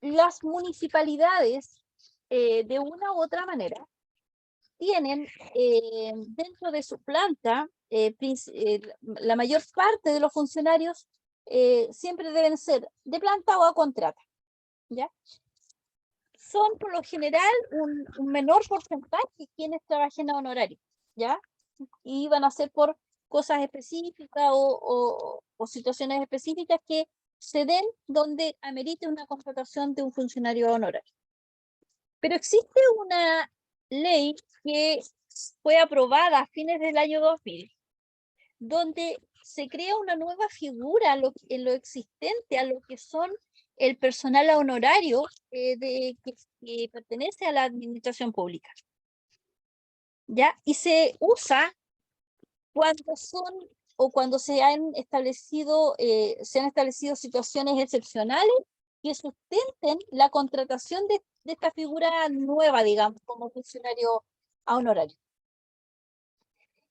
Las municipalidades, de una u otra manera, tienen dentro de su planta, la mayor parte de los funcionarios siempre deben ser de planta o a contrata, ¿ya? Son por lo general un menor porcentaje quienes trabajen a honorario, ¿ya? Y van a ser por cosas específicas o situaciones específicas que se den donde amerite una contratación de un funcionario honorario. Pero existe una ley que fue aprobada a fines del año 2000, donde se crea una nueva figura en lo existente a lo que son el personal honorario que pertenece a la administración pública, ¿ya? Y se usa cuando son o cuando se han establecido situaciones excepcionales que sustenten la contratación de esta figura nueva, digamos, como funcionario a honorario.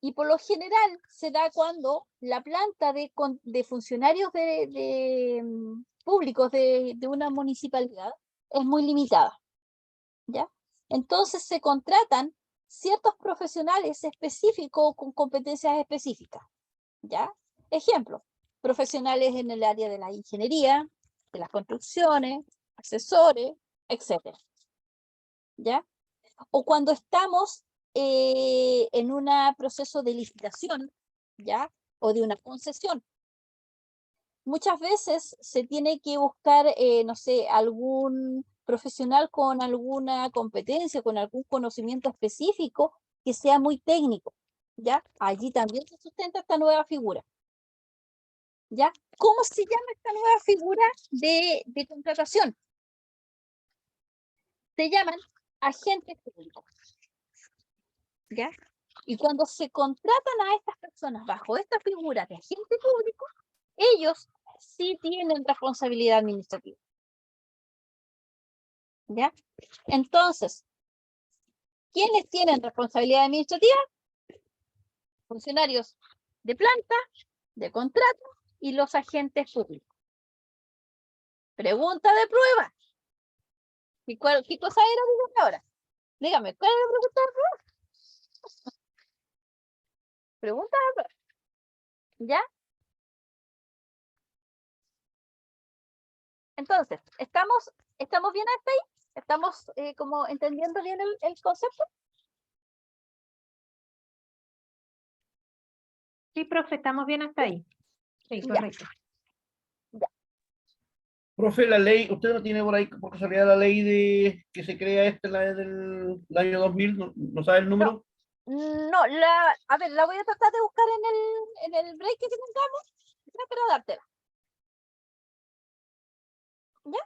Y por lo general se da cuando la planta de funcionarios públicos de una municipalidad es muy limitada, ¿ya? Entonces se contratan ciertos profesionales específicos con competencias específicas, ¿ya? Ejemplo, profesionales en el área de la ingeniería, de las construcciones, asesores, etcétera, ¿ya? O cuando estamos en un proceso de licitación, ¿ya?, o de una concesión. Muchas veces se tiene que buscar, no sé, algún profesional con alguna competencia, con algún conocimiento específico que sea muy técnico, ¿ya? Allí también se sustenta esta nueva figura, ¿ya? ¿Cómo se llama esta nueva figura de contratación? Se llaman agentes públicos, ¿ya? Y cuando se contratan a estas personas bajo esta figura de agente público, ellos sí tienen responsabilidad administrativa, ¿ya? Entonces, ¿quiénes tienen responsabilidad administrativa? Funcionarios de planta, de contrato y los agentes públicos. Pregunta de prueba. ¿Qué cosa era? Dígame ahora. Dígame, ¿cuál es la pregunta de prueba? ¿Preguntas? ¿Ya? Entonces, ¿estamos bien hasta ahí? ¿Estamos como entendiendo bien el concepto? Sí, profe, estamos bien hasta ahí. Sí, Ya. correcto. Profe, la ley, ¿usted no tiene por ahí por casualidad la ley de que se crea la del año 2000? ¿No sabe el número? No, a ver, la voy a tratar de buscar en el break que tengamos, ya, pero dártela. ¿Ya?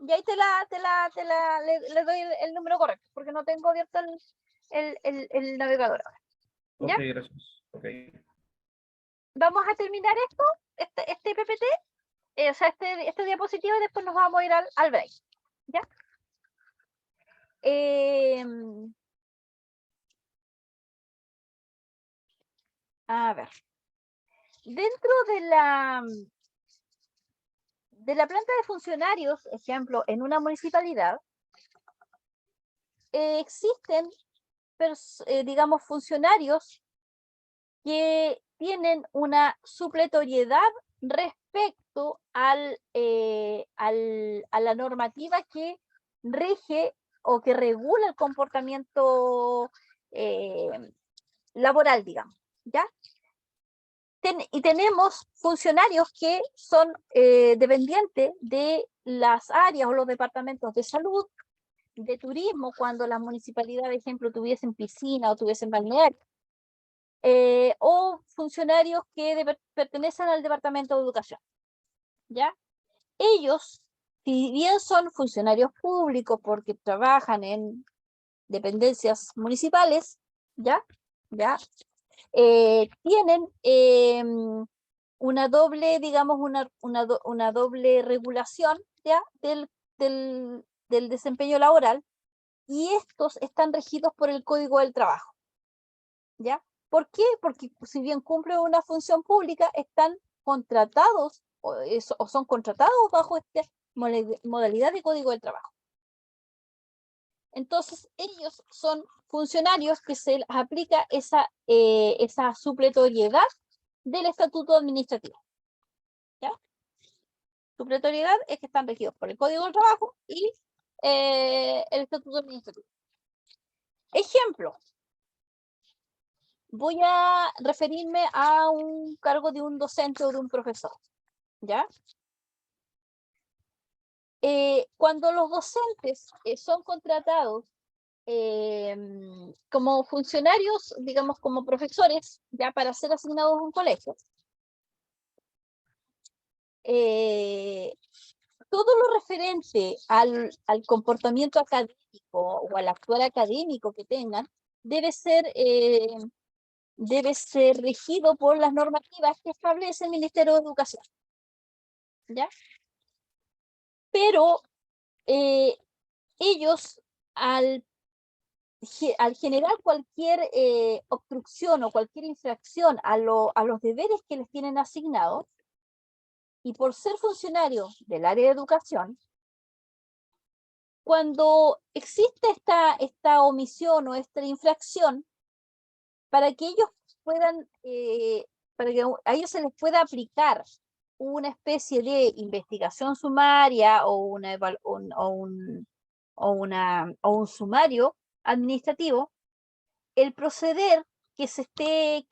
Y ahí le doy el número correcto, porque no tengo abierto el navegador ahora. ¿Ya? Ok, gracias. Ok. Vamos a terminar este PPT, o sea, este diapositivo, y después nos vamos a ir al break. ¿Ya? A ver. Dentro de la planta de funcionarios, ejemplo, en una municipalidad, existen, digamos, funcionarios que tienen una supletoriedad respecto a la normativa que rige o que regula el comportamiento laboral, digamos, ¿ya? Y tenemos funcionarios que son dependientes de las áreas o los departamentos de salud, de turismo, cuando las municipalidades, ejemplo, tuviesen piscina o tuviesen balneario, o funcionarios que pertenecen al departamento de educación, ¿ya? Ellos, si bien son funcionarios públicos porque trabajan en dependencias municipales, ¿ya? Tienen una doble, digamos, una doble regulación, ¿ya? Del desempeño laboral, y estos están regidos por el Código del Trabajo, ¿ya? ¿Por qué? Porque si bien cumplen una función pública, están contratados o son contratados bajo esta modalidad de Código del Trabajo. Entonces, ellos son funcionarios que se les aplica esa supletoriedad del estatuto administrativo. ¿Ya? Supletoriedad es que están regidos por el Código del Trabajo y el estatuto administrativo. Ejemplo, voy a referirme a un cargo de un docente o de un profesor, ¿ya? Cuando los docentes son contratados como funcionarios, digamos como profesores, ya para ser asignados a un colegio, todo lo referente al comportamiento académico o al actuar académico que tengan debe ser regido por las normativas que establece el Ministerio de Educación, ¿ya? Pero ellos, al generar cualquier obstrucción o cualquier infracción a los deberes que les tienen asignados, y por ser funcionarios del área de educación, cuando existe esta omisión o esta infracción, para que ellos puedan, para que a ellos se les pueda aplicar una especie de investigación sumaria o un sumario administrativo, el proceder que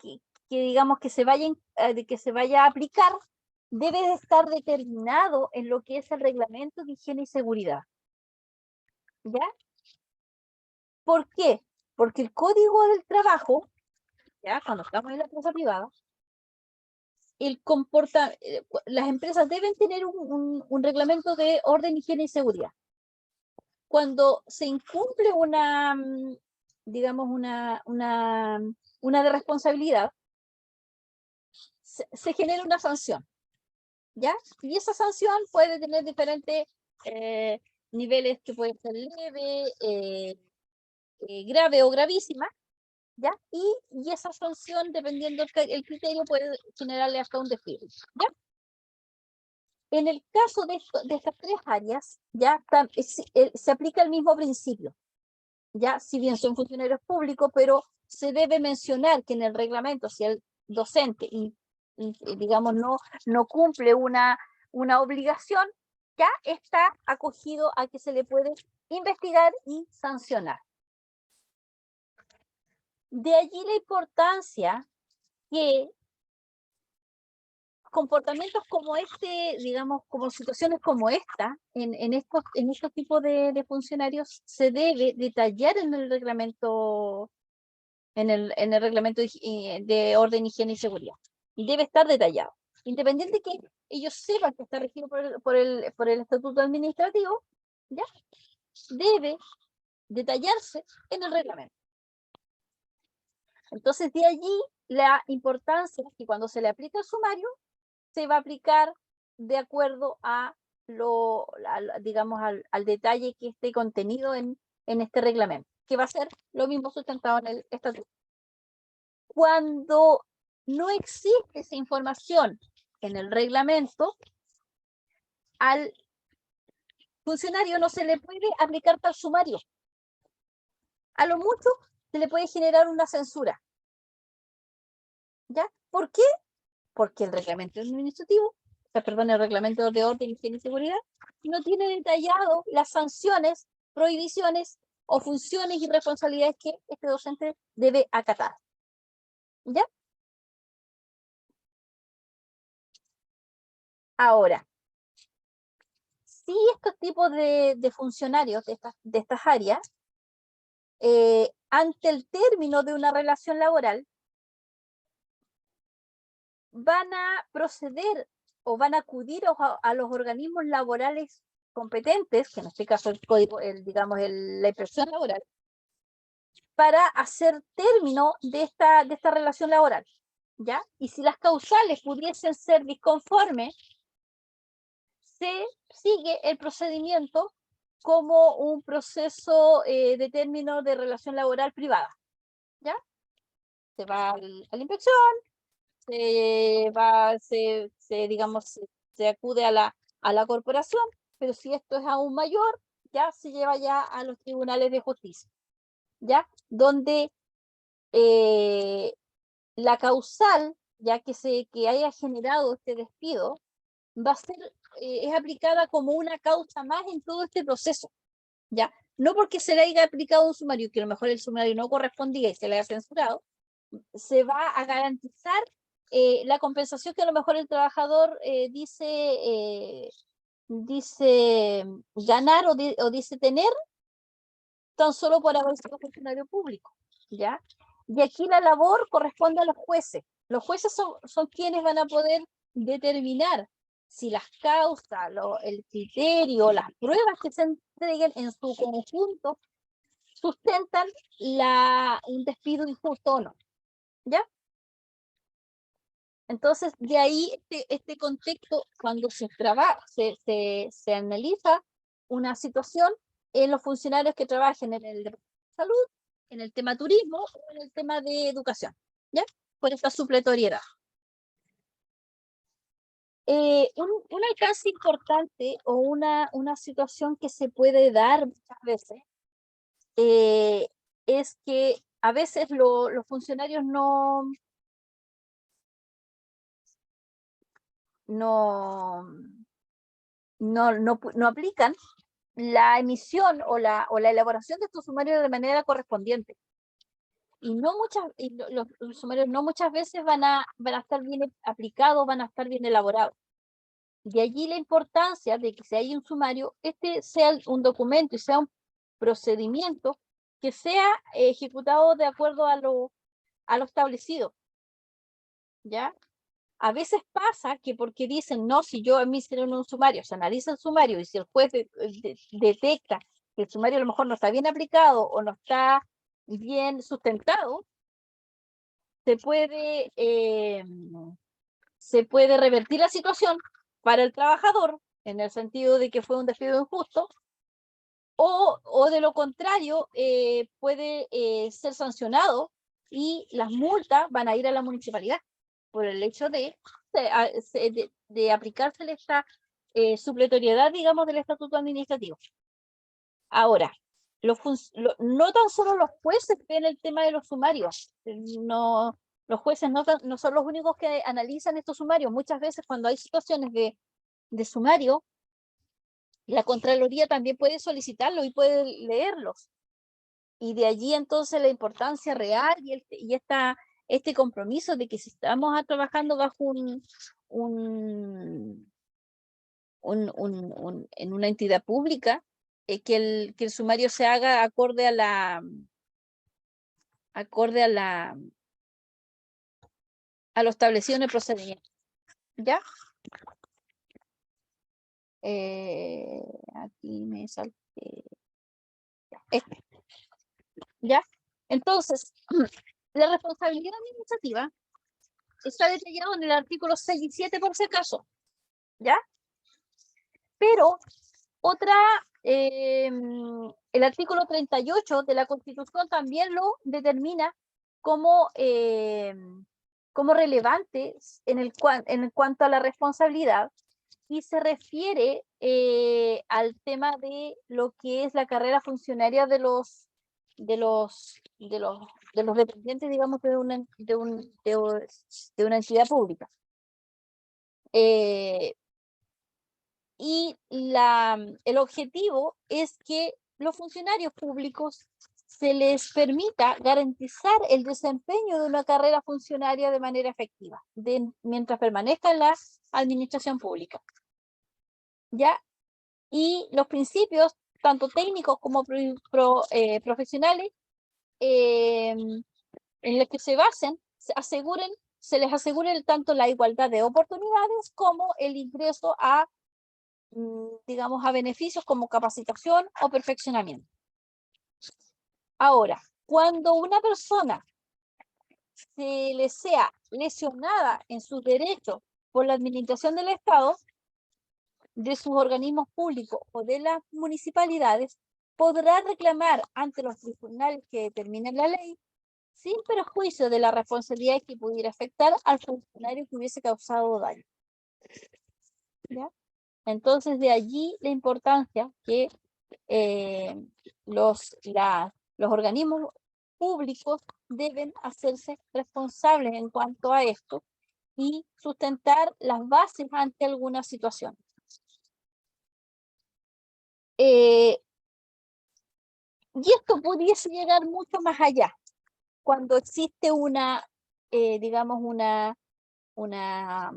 digamos que se vaya a aplicar debe de estar determinado en lo que es el reglamento de higiene y seguridad. ¿Ya? ¿Por qué? Porque el Código del Trabajo, ya cuando estamos en la empresa privada, las empresas deben tener un reglamento de orden, higiene y seguridad. Cuando se incumple digamos, una de responsabilidad, se genera una sanción, ¿ya? Y esa sanción puede tener diferentes niveles, que pueden ser leve, grave o gravísima, ¿ya? Y esa sanción, dependiendo el criterio, puede generarle hasta un despido, ¿ya? En el caso de estas tres áreas, ya se aplica el mismo principio, ya, si bien son funcionarios públicos, pero se debe mencionar que en el reglamento, si el docente, digamos, no cumple una obligación, ya está acogido a que se le puede investigar y sancionar. De allí la importancia que comportamientos como este, digamos, como situaciones como esta, en estos tipos de funcionarios, se debe detallar en el reglamento, en el reglamento de orden, higiene y seguridad. Debe estar detallado. Independiente de que ellos sepan que está regido por el estatuto administrativo, ¿ya? Debe detallarse en el reglamento. Entonces, de allí la importancia que cuando se le aplica el sumario, se va a aplicar de acuerdo a digamos, al detalle que esté contenido en este reglamento, que va a ser lo mismo sustentado en el estatuto. Cuando no existe esa información en el reglamento, al funcionario no se le puede aplicar tal sumario. A lo mucho se le puede generar una censura. ¿Ya? ¿Por qué? Porque el reglamento administrativo, el reglamento de orden, higiene y seguridad, no tiene detallado las sanciones, prohibiciones o funciones y responsabilidades que este docente debe acatar. ¿Ya? Ahora, si estos tipos de funcionarios de estas áreas, ante el término de una relación laboral, van a proceder o van a acudir a los organismos laborales competentes, que en este caso el código, digamos, la inspección laboral, para hacer término de esta relación laboral, ¿ya? Y si las causales pudiesen ser disconformes, se sigue el procedimiento como un proceso de término de relación laboral privada, ¿ya? Se va a la inspección, se acude a la corporación, pero si esto es aún mayor, ya se lleva ya a los tribunales de justicia, ¿ya? Donde la causal, ya que haya generado este despido, va a ser, es aplicada como una causa más en todo este proceso, ¿ya? No porque se le haya aplicado un sumario, que a lo mejor el sumario no correspondía y se le haya censurado, se va a garantizar la compensación que a lo mejor el trabajador dice ganar o dice tener tan solo por haber sido funcionario público, ¿ya? Y aquí la labor corresponde a los jueces. Los jueces son quienes van a poder determinar si las causas, el criterio, las pruebas que se entreguen en su conjunto sustentan un despido injusto o no, ¿ya? Entonces, de ahí este contexto, cuando se analiza una situación en los funcionarios que trabajen en el departamento de salud, en el tema turismo o en el tema de educación, ¿ya? Por esta supletoriedad. Un alcance importante o una situación que se puede dar muchas veces es que a veces los funcionarios no aplican la emisión o la elaboración de estos sumarios de manera correspondiente. Y los sumarios no muchas veces van a estar bien aplicados, van a estar bien elaborados. De allí la importancia de que si hay un sumario, este sea un documento y sea un procedimiento que sea ejecutado de acuerdo a lo establecido, ¿ya? A veces pasa que porque dicen, no, si yo emitieron un sumario, se analiza el sumario y si el juez detecta que el sumario a lo mejor no está bien aplicado o no está bien sustentado, se puede revertir la situación para el trabajador, en el sentido de que fue un despido injusto, o de lo contrario, puede ser sancionado y las multas van a ir a la municipalidad por el hecho de aplicársele esta supletoriedad, digamos, del estatuto administrativo. Ahora, no tan solo los jueces ven el tema de los sumarios, no, los jueces no son los únicos que analizan estos sumarios. Muchas veces cuando hay situaciones de sumario, la Contraloría también puede solicitarlo y puede leerlos. Y de allí entonces la importancia real y este compromiso de que si estamos trabajando bajo en una entidad pública, que el sumario se haga acorde a lo establecido en el procedimiento. ¿Ya? Aquí me salté. ¿Ya? Entonces, la responsabilidad administrativa está detallado en el artículo 6 y 7 por si acaso. ¿Ya? Pero el artículo 38 de la Constitución también lo determina como relevante en cuanto a la responsabilidad, y se refiere al tema de lo que es la carrera funcionaria de los dependientes, digamos, de una entidad pública. Y el objetivo es que los funcionarios públicos se les permita garantizar el desempeño de una carrera funcionaria de manera efectiva, mientras permanezca en la administración pública. ¿Ya? Y los principios, tanto técnicos como profesionales, en los que se basen, se les asegure tanto la igualdad de oportunidades como el ingreso digamos, a beneficios como capacitación o perfeccionamiento. Ahora, cuando una persona se le sea lesionada en sus derechos por la administración del Estado, de sus organismos públicos o de las municipalidades, podrá reclamar ante los tribunales que determinen la ley, sin perjuicio de la responsabilidad que pudiera afectar al funcionario que hubiese causado daño. ¿Ya? Entonces, de allí la importancia que los organismos públicos deben hacerse responsables en cuanto a esto y sustentar las bases ante alguna situación. Y esto pudiese llegar mucho más allá, cuando existe digamos, una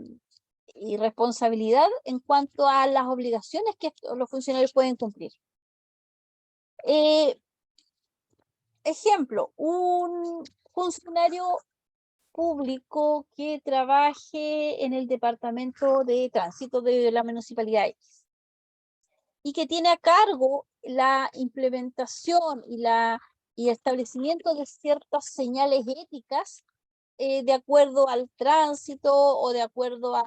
irresponsabilidad en cuanto a las obligaciones que los funcionarios pueden cumplir. Ejemplo, un funcionario público que trabaje en el departamento de tránsito de la municipalidad X, y que tiene a cargo la implementación y establecimiento de ciertas señales éticas de acuerdo al tránsito o de acuerdo a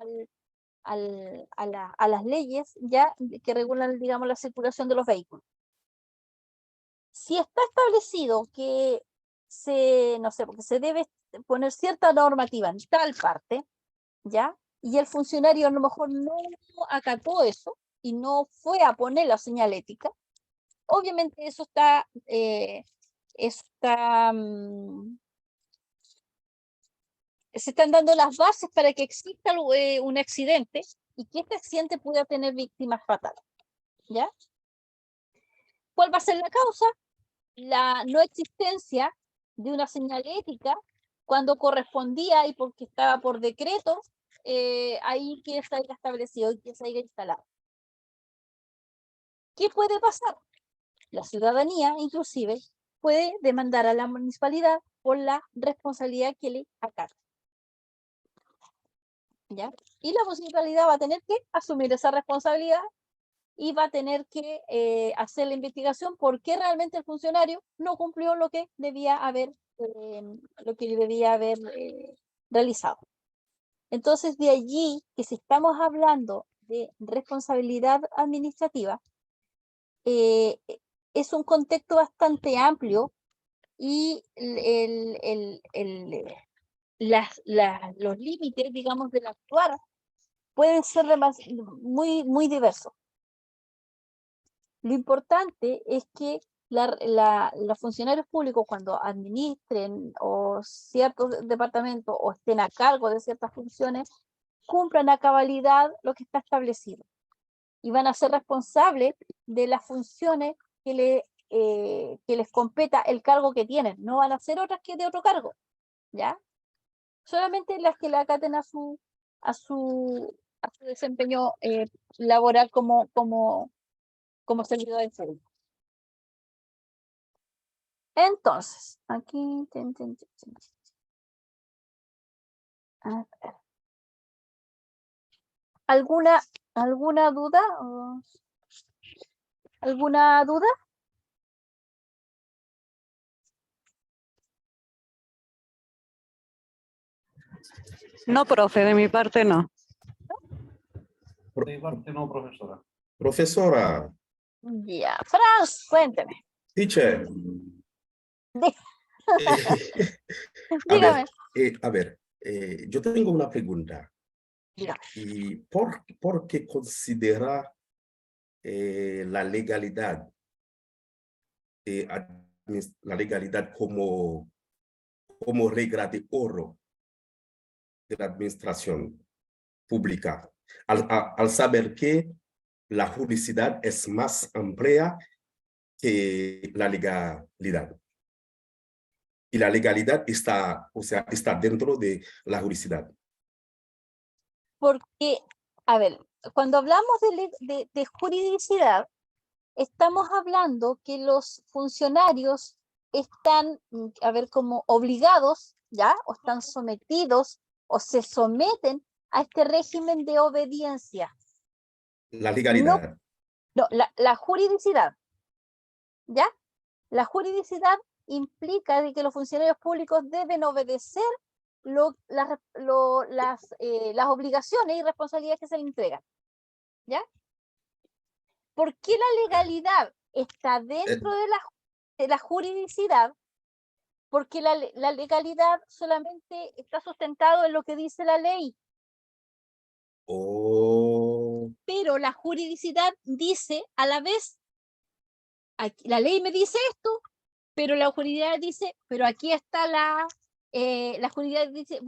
las leyes ya que regulan, digamos, la circulación de los vehículos. Si está establecido que no sé, porque se debe poner cierta normativa en tal parte, ¿ya? Y el funcionario a lo mejor no acató eso y no fue a poner la señal ética, obviamente eso se están dando las bases para que exista un accidente y que este accidente pueda tener víctimas fatales. ¿Ya? ¿Cuál va a ser la causa? La no existencia de una señal ética cuando correspondía y porque estaba por decreto, ahí que se haya establecido y que se haya instalado. ¿Qué puede pasar? La ciudadanía, inclusive, puede demandar a la municipalidad por la responsabilidad que le acata. ¿Ya? Y la municipalidad va a tener que asumir esa responsabilidad y va a tener que hacer la investigación por qué realmente el funcionario no cumplió lo que debía haber realizado. Entonces, de allí que si estamos hablando de responsabilidad administrativa, es un contexto bastante amplio y los límites, digamos, del actuar pueden ser muy, muy diversos. Lo importante es que los funcionarios públicos cuando administren o ciertos departamentos o estén a cargo de ciertas funciones, cumplan a cabalidad lo que está establecido. Y van a ser responsables de las funciones que les competa el cargo que tienen. No van a ser otras que de otro cargo, ¿ya? Solamente las que le acaten a su desempeño laboral como servidor público. Entonces, aquí... A ver. ¿Alguna duda? ¿Alguna duda? No, profe, de mi parte no. De mi parte no, profesora. Profesora, Ya, Franz, cuénteme. teacher. Dígame. A ver, yo tengo una pregunta. Dígame. ¿Y por qué considera la legalidad como regla de oro de la administración pública? Al saber que la juridicidad es más amplia que la legalidad. Y la legalidad está dentro de la juridicidad. Porque, a ver, cuando hablamos de juridicidad, estamos hablando que los funcionarios están, como obligados, ¿ya? O están sometidos o se someten a este régimen de obediencia. La legalidad. No, la juridicidad, ¿ya? La juridicidad implica de que los funcionarios públicos deben obedecer las obligaciones y responsabilidades que se les entregan, ¿ya? ¿Por qué la legalidad está dentro de la juridicidad? Porque la legalidad solamente está sustentado en lo que dice la ley. Oh. Pero la juridicidad dice a la vez, la ley me dice esto, pero la juridicidad dice, pero aquí está la juridicidad dice,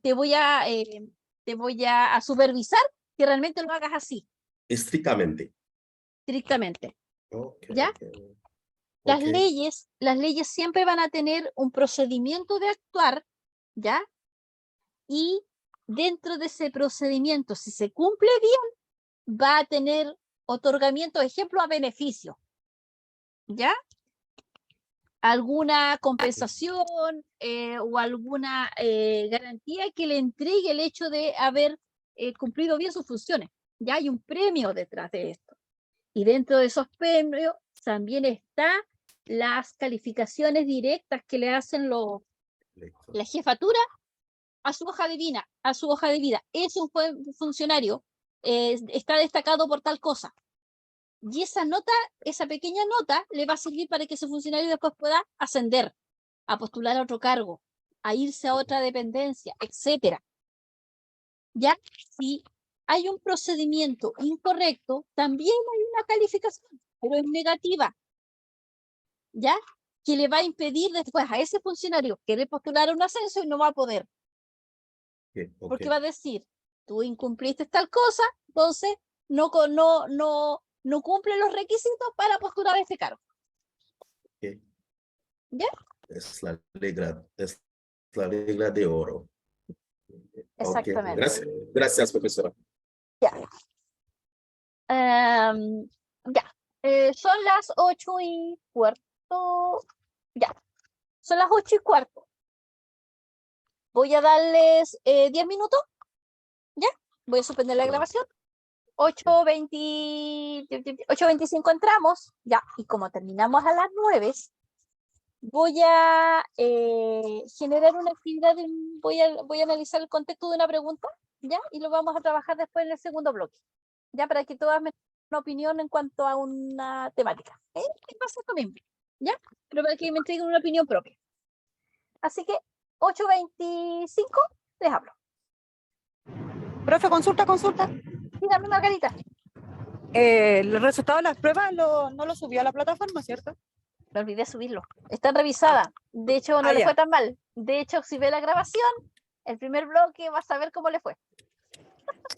te voy a supervisar que realmente lo hagas así. Estrictamente. Okay. ¿Ya? Okay. Las leyes siempre van a tener un procedimiento de actuar, ¿ya? Y dentro de ese procedimiento, si se cumple bien, va a tener otorgamiento, ejemplo, a beneficio, ¿ya? Alguna compensación o alguna garantía que le entregue el hecho de haber cumplido bien sus funciones. Ya hay un premio detrás de esto. Y dentro de esos premios también está las calificaciones directas que le hacen la jefatura a su hoja de vida. Es un buen funcionario, está destacado por tal cosa. Y esa pequeña nota le va a servir para que ese funcionario después pueda ascender, a postular a otro cargo, a irse a otra dependencia, etc. Ya, si hay un procedimiento incorrecto, también hay una calificación, pero es negativa, ¿ya? Que le va a impedir después a ese funcionario querer postular a un ascenso y no va a poder. Okay. Porque va a decir, tú incumpliste tal cosa, entonces no cumple los requisitos para postular a este cargo. Okay. ¿Ya? Es la regla de oro. Exactamente. Okay. Gracias, profesora. Ya. Son las 8:15. Ya. Son las 8:15. Voy a darles 10 minutos. ¿Ya? Voy a suspender la grabación. 8:25 entramos. Ya. Y como terminamos a las 9, voy a generar una actividad. Voy a analizar el contexto de una pregunta. ¿Ya? Y lo vamos a trabajar después en el segundo bloque. Ya, para que todas me den una opinión en cuanto a una temática. ¿Qué pasa con esto? ¿Ya? Pero para que me entreguen una opinión propia. Así que 8:25 les hablo. Profe, consulta. Dígame, Margarita. El resultado de las pruebas no lo subió a la plataforma, ¿cierto? Me olvidé subirlo. Está revisada. De hecho, no le ya. fue tan mal. De hecho, si ve la grabación, el primer bloque vas a ver cómo le fue.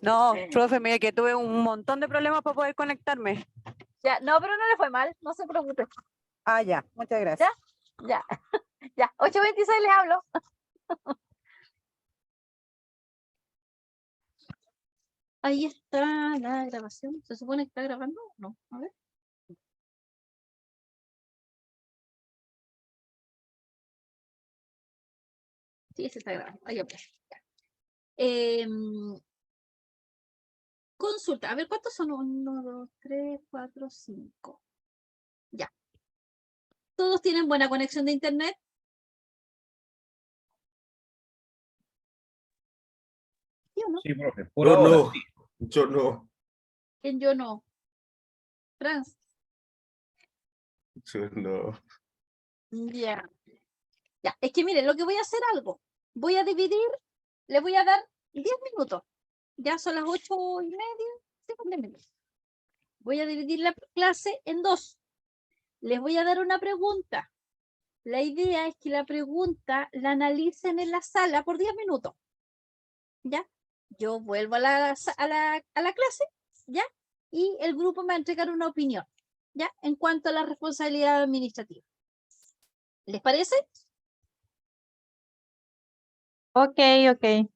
No, profe, mire que tuve un montón de problemas para poder conectarme. Ya, no, pero no le fue mal. No se preocupe. Ya, muchas gracias. Ya, ya. 8:26 les hablo. Ahí está la grabación. ¿Se supone que está grabando? No, a ver. Sí, se está grabando. Ahí aparece. Consulta. A ver, ¿cuántos son? 1, 2, 3, 4, 5. Ya. ¿Todos tienen buena conexión de internet? ¿Sí o no? Sí, profe, por Yo ahora, no, sí. yo no, ¿Quién yo no? Franz. yo no. Ya. Ya. Es que miren, lo que voy a hacer algo. Voy a dividir, le voy a dar 10 minutos. Ya son las 8:30, 50 minutos. Voy a dividir la clase en dos. Les voy a dar una pregunta. La idea es que la pregunta la analicen en la sala por 10 minutos. ¿Ya? Yo vuelvo a la clase, ¿ya? Y el grupo me va a entregar una opinión, ¿ya? En cuanto a la responsabilidad administrativa. ¿Les parece? Ok, ok.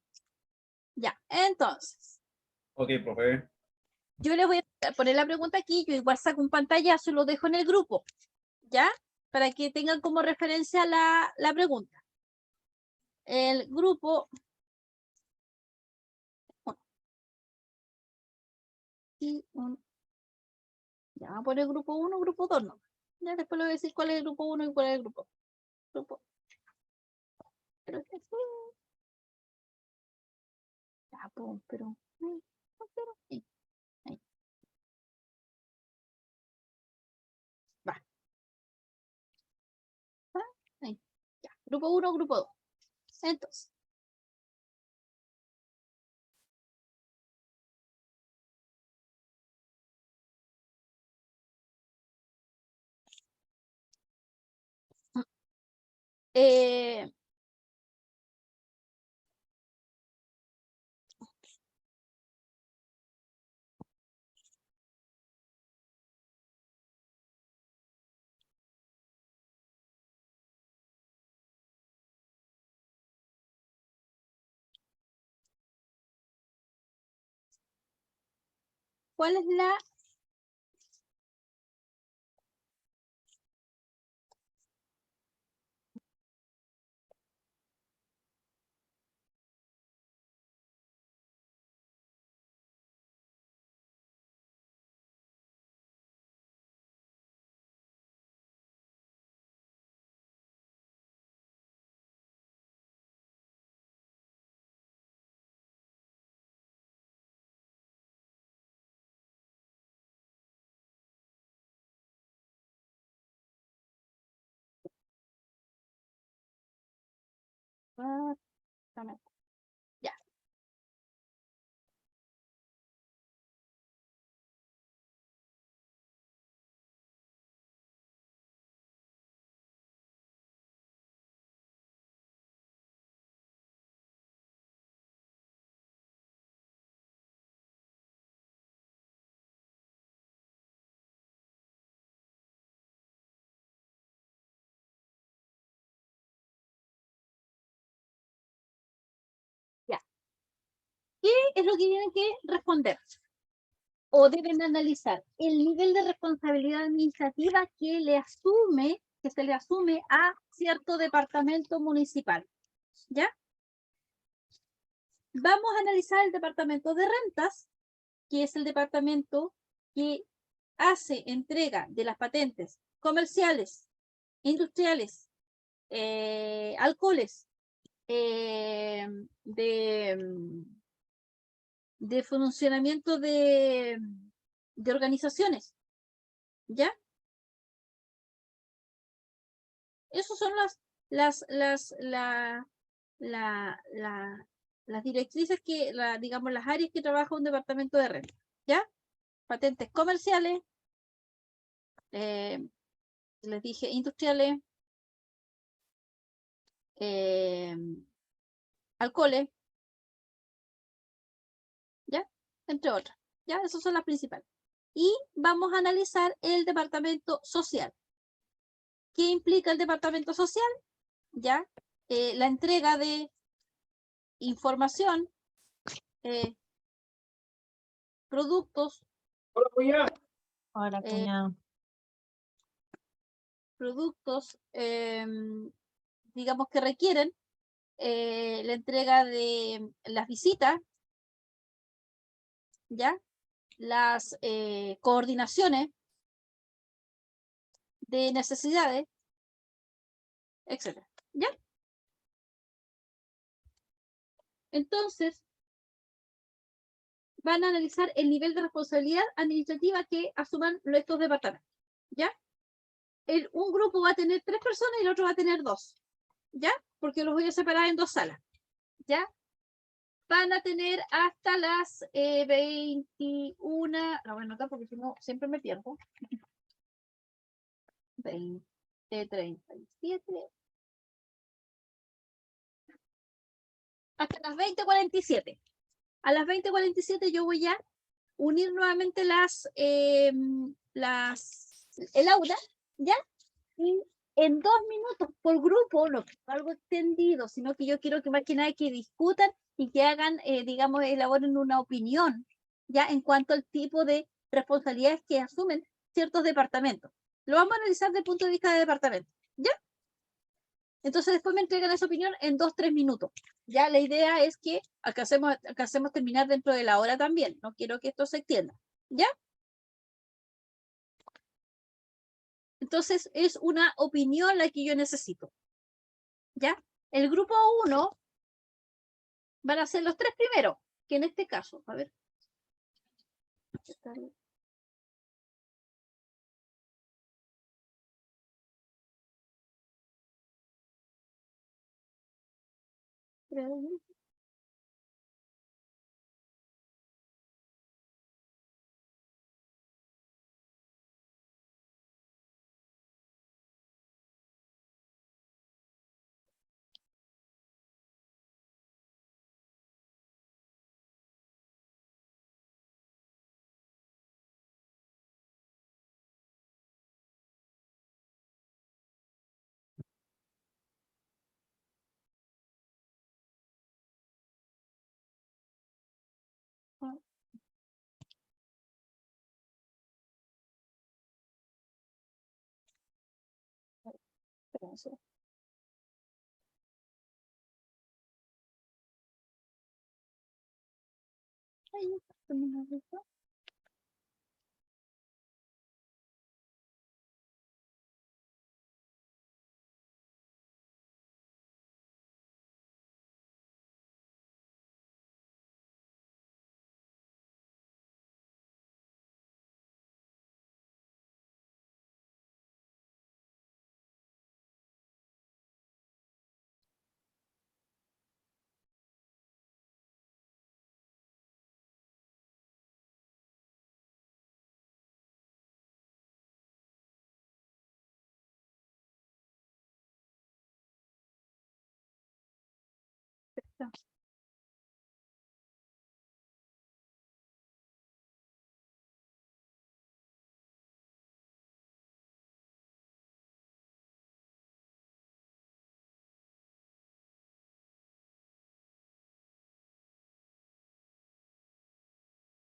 Ya, entonces, Ok, profe. yo les voy a poner la pregunta aquí, yo igual saco un pantallazo y lo dejo en el grupo, ¿ya? Para que tengan como referencia la pregunta. El grupo... Y ya, vamos a poner grupo 1, grupo 2, ¿no? Ya después les voy a decir cuál es el grupo 1 y cuál es el grupo. Pero que sí. Ya, pues, pero sí, ahí. Va. ¿Va? Ahí. Ya. Grupo 1, grupo 2. Entonces, eh, ¿cuál es la ya. Ya. ¿Qué es lo que tienen que responder? O deben analizar el nivel de responsabilidad administrativa que se le asume a cierto departamento municipal. ¿Ya? Vamos a analizar el departamento de rentas, que es el departamento que hace entrega de las patentes comerciales, industriales, alcoholes, de funcionamiento de organizaciones, ¿ya? Esas son las directrices digamos, las áreas que trabaja un departamento de renta, ¿ya? patentes comerciales, les dije industriales, alcoholes, ¿ya? Entre otras, ¿ya? Esas son las principales. Y vamos a analizar el departamento social. ¿Qué implica el departamento social? ¿Ya? La entrega de información, productos, Hola, Eh, cuñado. productos, digamos que requieren la entrega de las visitas, ¿ya? Las coordinaciones de necesidades, etcétera, ¿ya? Entonces, van a analizar el nivel de responsabilidad administrativa que asuman estos departamentos, ¿ya? Un grupo va a tener 3 personas y el otro va a tener 2, ¿ya? Porque los voy a separar en 2 salas, ¿ya? Van a tener hasta las 21, la voy a anotar porque si no siempre me pierdo. 20, 37, hasta las 20:47. A las 20:47 yo voy a unir nuevamente el aula, ¿ya? Y en 2 minutos por grupo, no algo extendido, sino que yo quiero que más que nada que discutan y que hagan, digamos, elaboren una opinión, ya en cuanto al tipo de responsabilidades que asumen ciertos departamentos. Lo vamos a analizar desde el punto de vista de departamento, ¿ya? Entonces después me entregan esa opinión en 2-3 minutos. Ya la idea es que alcancemos terminar dentro de la hora también. No quiero que esto se extienda, ¿ya? Entonces es una opinión la que yo necesito, ¿ya? El grupo 1 van a ser los 3 primeros, que en este caso, a ver. Espérense. Ay, no, terminar esto.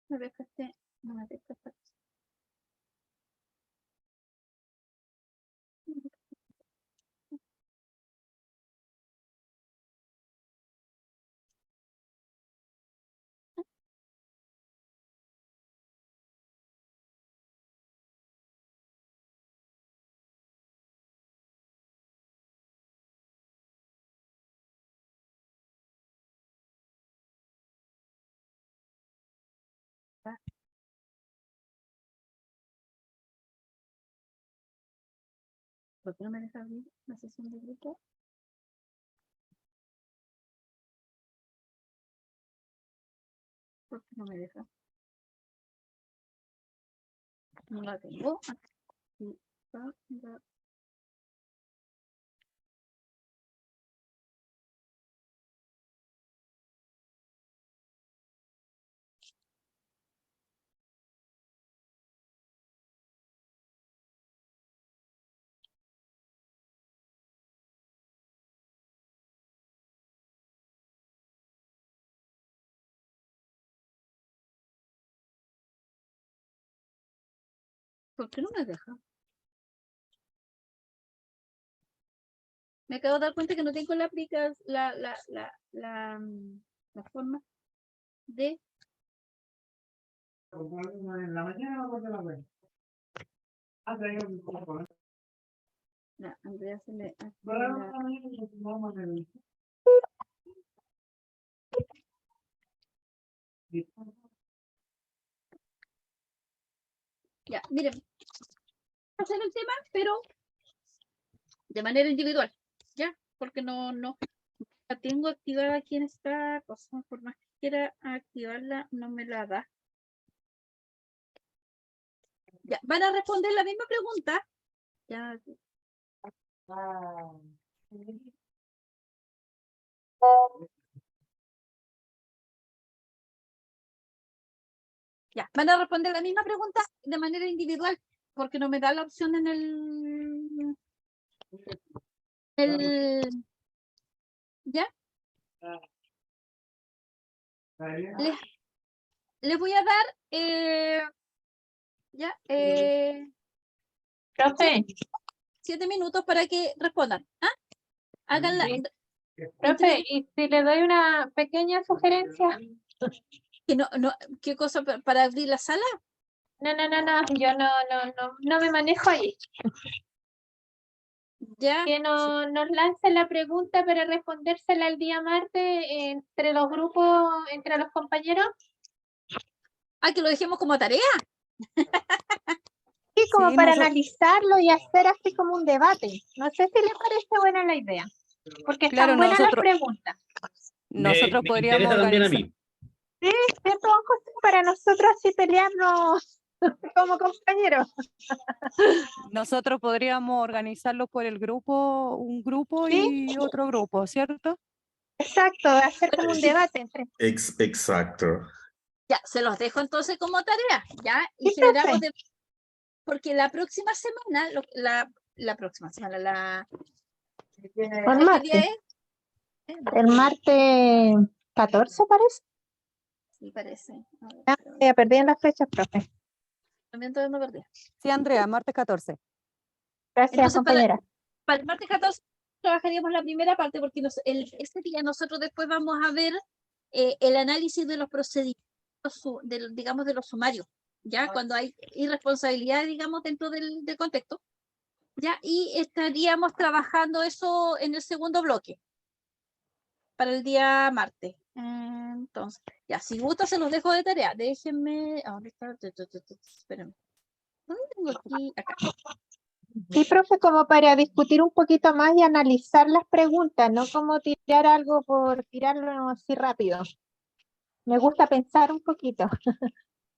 Me dejaste, no me dejaste. ¿Por qué no me deja abrir la sesión de grupo? ¿Por qué no me deja? No la tengo. Aquí está la- ¿Por qué no me deja? Me acabo de dar cuenta que no tengo la aplicación, la forma de. No, Andrea se me. Ya, miren, voy a hacer el tema, pero de manera individual, ¿ya? Porque no la tengo activada aquí en esta cosa, por más que quiera activarla, no me la da. Ya, van a responder la misma pregunta. Ya. Ya, van a responder la misma pregunta de manera individual, porque no me da la opción en ¿ya? Les voy a dar ya Profe, 7 minutos para que respondan. ¿Ah? Háganla. Sí. profe, y si le doy una pequeña sugerencia. Que no, ¿qué cosa para abrir la sala? No, yo no me manejo ahí. Ya. Que nos lance la pregunta para respondérsela el día martes entre los grupos, entre los compañeros. Ah, que lo dejemos como tarea. Sí, como Sí, para noso- analizarlo y hacer así como un debate. No sé si les parece buena la idea, porque están Claro, buenas nosotros- las preguntas. Nosotros Me podríamos interesa también a organizar. mí. ¿Cierto, don José? Para nosotros así pelearnos como compañeros. Nosotros podríamos organizarlo por el grupo, un grupo Sí. y otro grupo, ¿cierto? Exacto, hacer como un Sí. debate entre. Exacto. Ya, se los dejo entonces como tarea. Ya, y Sí, generamos profe. porque la próxima semana, la próxima semana, El ¿qué día martes. es? El martes 14 parece. Sí, parece. A ver, Ya, pero ya perdí en las fechas, profe. también todavía no perdí. Sí, Andrea, martes 14. Gracias, Entonces, compañera. Para el martes 14 trabajaríamos la primera parte porque este día nosotros después vamos a ver el análisis de los procedimientos, digamos, de los sumarios, ya cuando hay irresponsabilidad, digamos, dentro del contexto, ya, y estaríamos trabajando eso en el segundo bloque para el día martes. Entonces, ya, si gusta se los dejo de tarea. Déjenme, ¿dónde está? Espérenme. ¿Dónde tengo aquí? Acá. Sí, profe, como para discutir un poquito más y analizar las preguntas, no como tirar algo por tirarlo así rápido. Me gusta pensar un poquito.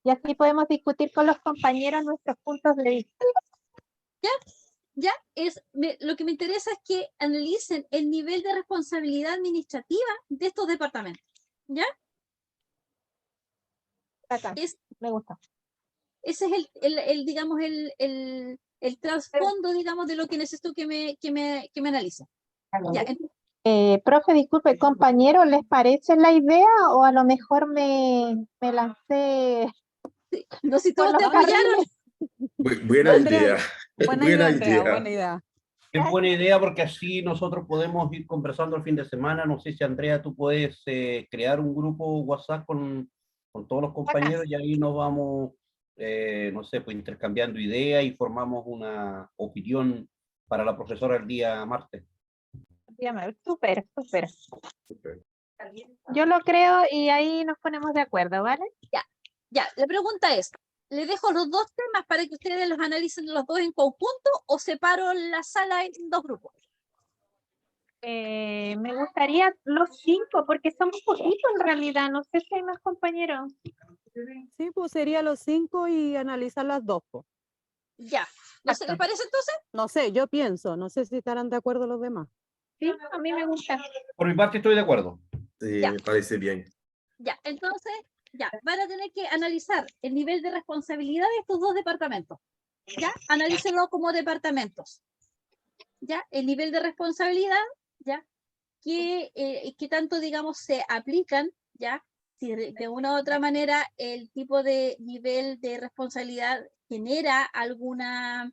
Y así podemos discutir con los compañeros nuestros puntos de vista. Ya, lo que me interesa es que analicen el nivel de responsabilidad administrativa de estos departamentos. ¿Ya? Bacán, Es, me gusta. ese es digamos, el trasfondo, digamos, de lo que necesito que me analicen. Ya, Profe, disculpe, compañero, ¿les parece la idea o a lo mejor me lancé no sé si por todos los te apoyaron. Buena Andrea, idea. Buena idea, Andrea, buena idea. Es buena idea porque así nosotros podemos ir conversando el fin de semana. No sé si, Andrea, tú puedes crear un grupo WhatsApp con todos los compañeros y ahí nos vamos, no sé, pues intercambiando ideas y formamos una opinión para la profesora el día martes. Súper, súper. Ok. Yo lo creo y ahí nos ponemos de acuerdo, ¿vale? Ya, la pregunta es, ¿le dejo los dos temas para que ustedes los analicen los dos en conjunto o separo la sala en dos grupos? Me gustaría los 5, porque somos poquitos en realidad. No sé si hay más compañeros. Sí, pues sería los 5 y analizar las dos, po. Ya. ¿No se les parece entonces? No sé, yo pienso, no sé si estarán de acuerdo los demás. Sí, a mí me gusta. Por mi parte estoy de acuerdo. Sí, Ya. me parece bien. Ya, entonces, ya, van a tener que analizar el nivel de responsabilidad de estos dos departamentos. Ya, analícenlo como departamentos. Ya, el nivel de responsabilidad, ya, que tanto, digamos, se aplican, ya, si de una u otra manera el tipo de nivel de responsabilidad genera alguna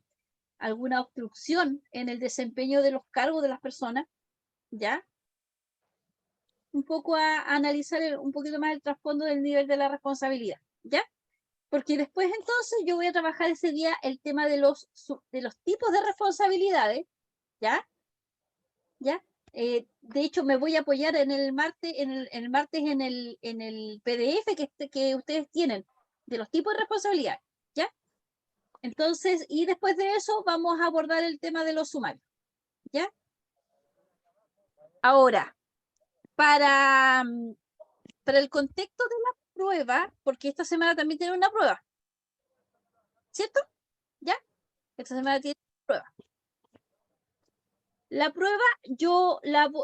obstrucción en el desempeño de los cargos de las personas, ya, un poco a analizar un poquito más el trasfondo del nivel de la responsabilidad, ¿ya? Porque después entonces yo voy a trabajar ese día el tema de los tipos de responsabilidades, ¿ya? ¿Ya? De hecho, me voy a apoyar en el martes, en el PDF que ustedes tienen, de los tipos de responsabilidad, ¿ya? Entonces, y después de eso vamos a abordar el tema de los sumarios, ¿ya? Ahora, para el contexto de la prueba, porque esta semana también tiene una prueba, ¿cierto? ¿Ya? Esta semana tiene una prueba. La prueba yo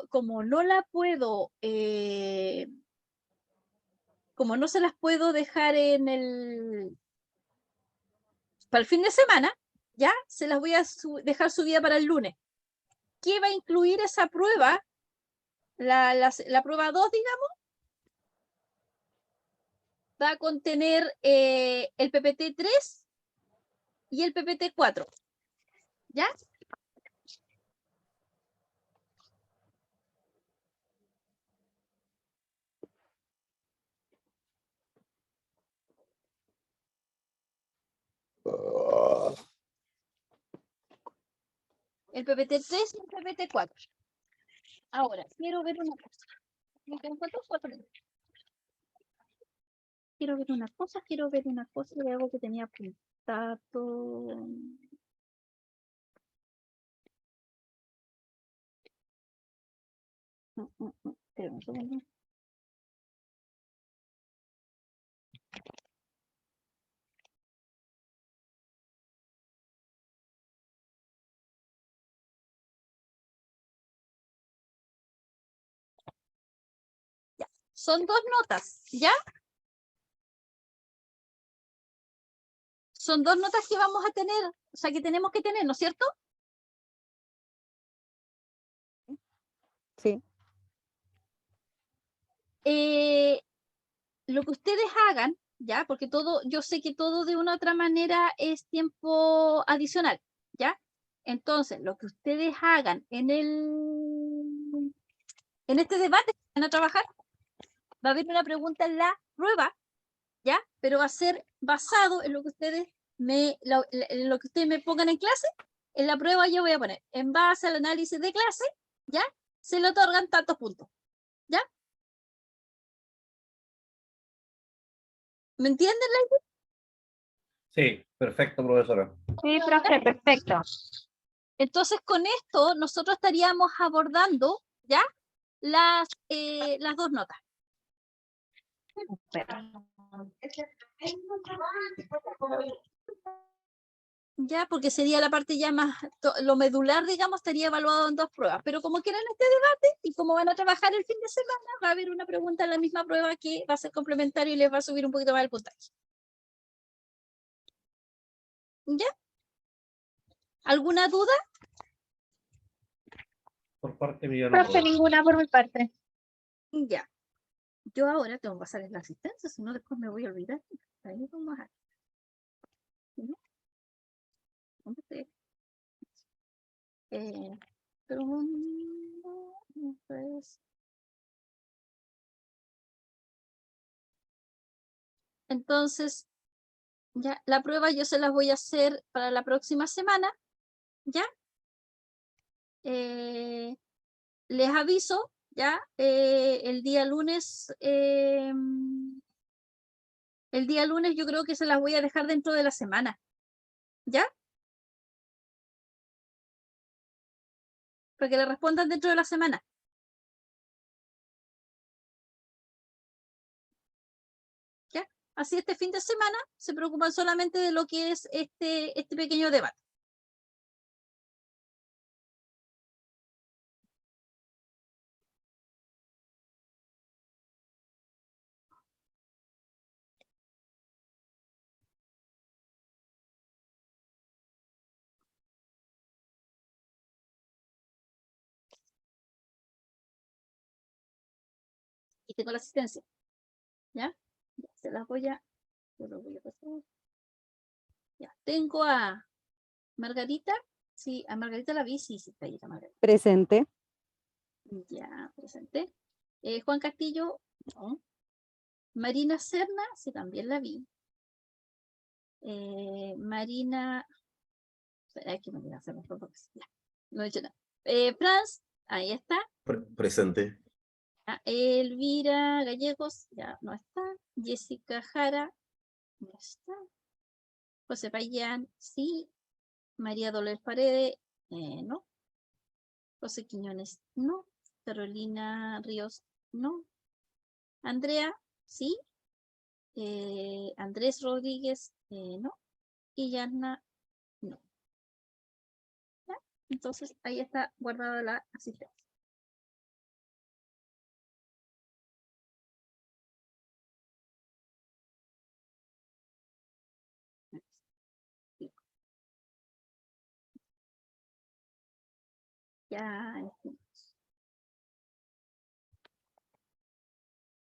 como no la puedo, como no se las puedo dejar para el fin de semana, ya se las voy a dejar subida para el lunes. ¿Qué va a incluir esa prueba? La prueba 2, digamos, va a contener el PPT 3 y el PPT 4. ¿Ya? El PPT 3 y el PPT 4. Ahora, quiero ver una cosa. Quiero ver una cosa de algo que tenía apuntado. Espera un segundo. Ya. Son 2 notas, ¿ya? Son 2 notas que vamos a tener, o sea, que tenemos que tener, ¿no es cierto? Sí. Lo que ustedes hagan, ¿ya? Porque todo, yo sé que todo de una u otra manera es tiempo adicional, ¿ya? Entonces, lo que ustedes hagan en este debate que van a trabajar, va a haber una pregunta en la prueba, ¿ya? Pero va a ser basado en lo que ustedes en lo que ustedes me pongan en clase. En la prueba yo voy a poner, en base al análisis de clase, ¿ya? Se le otorgan tantos puntos, ¿ya? ¿Me entienden? Sí, perfecto, profesora. Sí, profe, perfecto. Entonces, con esto nosotros estaríamos abordando, ¿ya? Las 2 notas. Ya, porque sería la parte ya más, lo medular, digamos, estaría evaluado en 2 pruebas. Pero como quieren este debate y como van a trabajar el fin de semana, va a haber una pregunta en la misma prueba que va a ser complementario y les va a subir un poquito más el puntaje. ¿Ya? ¿Alguna duda? Por parte mía no. Profe, ninguna por mi parte. Ya. Yo ahora tengo que pasar en la asistencia, si no después me voy a olvidar. Ahí vamos a... ¿Dónde estoy? Segundo, pues. Entonces, ya la prueba yo se las voy a hacer para la próxima semana, ¿ya? Les aviso, ¿ya? El día lunes yo creo que se las voy a dejar dentro de la semana, ¿ya? Para que le respondan dentro de la semana. ¿Ya? Así este fin de semana se preocupan solamente de lo que es este pequeño debate. Y tengo la asistencia. ¿Ya? Ya, se las voy a... yo lo voy a pasar. Ya, tengo a Margarita. Sí, a Margarita la vi, sí, sí, está ahí la Margarita. Presente. Ya, presente. Juan Castillo, no. Marina Serna, sí, también la vi. Marina... Espera, que Marina Serna, por favor. Ya, no he dicho nada. Franz, ahí está. Presente. Elvira Gallegos, ya no está. Jessica Jara, no está. José Payán, sí. María Dolores Paredes, no. José Quiñones, no. Carolina Ríos, no. Andrea, sí. Andrés Rodríguez, no. Y Yana, no. ¿Ya? Entonces ahí está guardada la asistencia. Ya,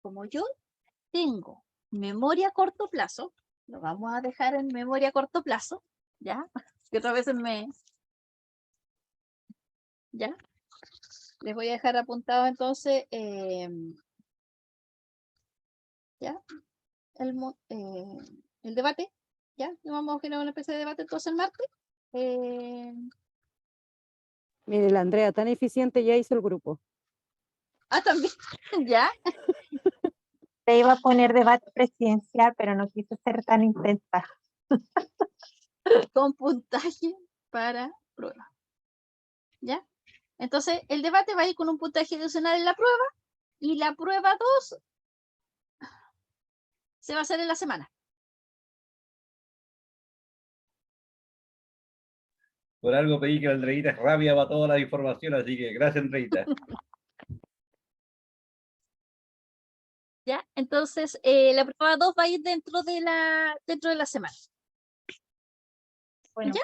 como yo tengo memoria a corto plazo, lo vamos a dejar en memoria a corto plazo, ¿ya? Que otra vez ¿ya? Les voy a dejar apuntado entonces, ¿ya? El debate, ¿ya? Vamos a generar una especie de debate entonces el martes. Mire, la Andrea, tan eficiente, ya hizo el grupo. También, ¿ya? Te iba a poner debate presidencial, pero no quise ser tan intensa. Con puntaje para prueba. ¿Ya? Entonces, el debate va a ir con un puntaje adicional en la prueba y la prueba 2 se va a hacer en la semana. Por algo pedí que la Andreita es rápida para toda la información, así que gracias, Andreita. ¿Ya? Entonces, la prueba 2 va a ir dentro de la semana. Bueno, ¿Ya?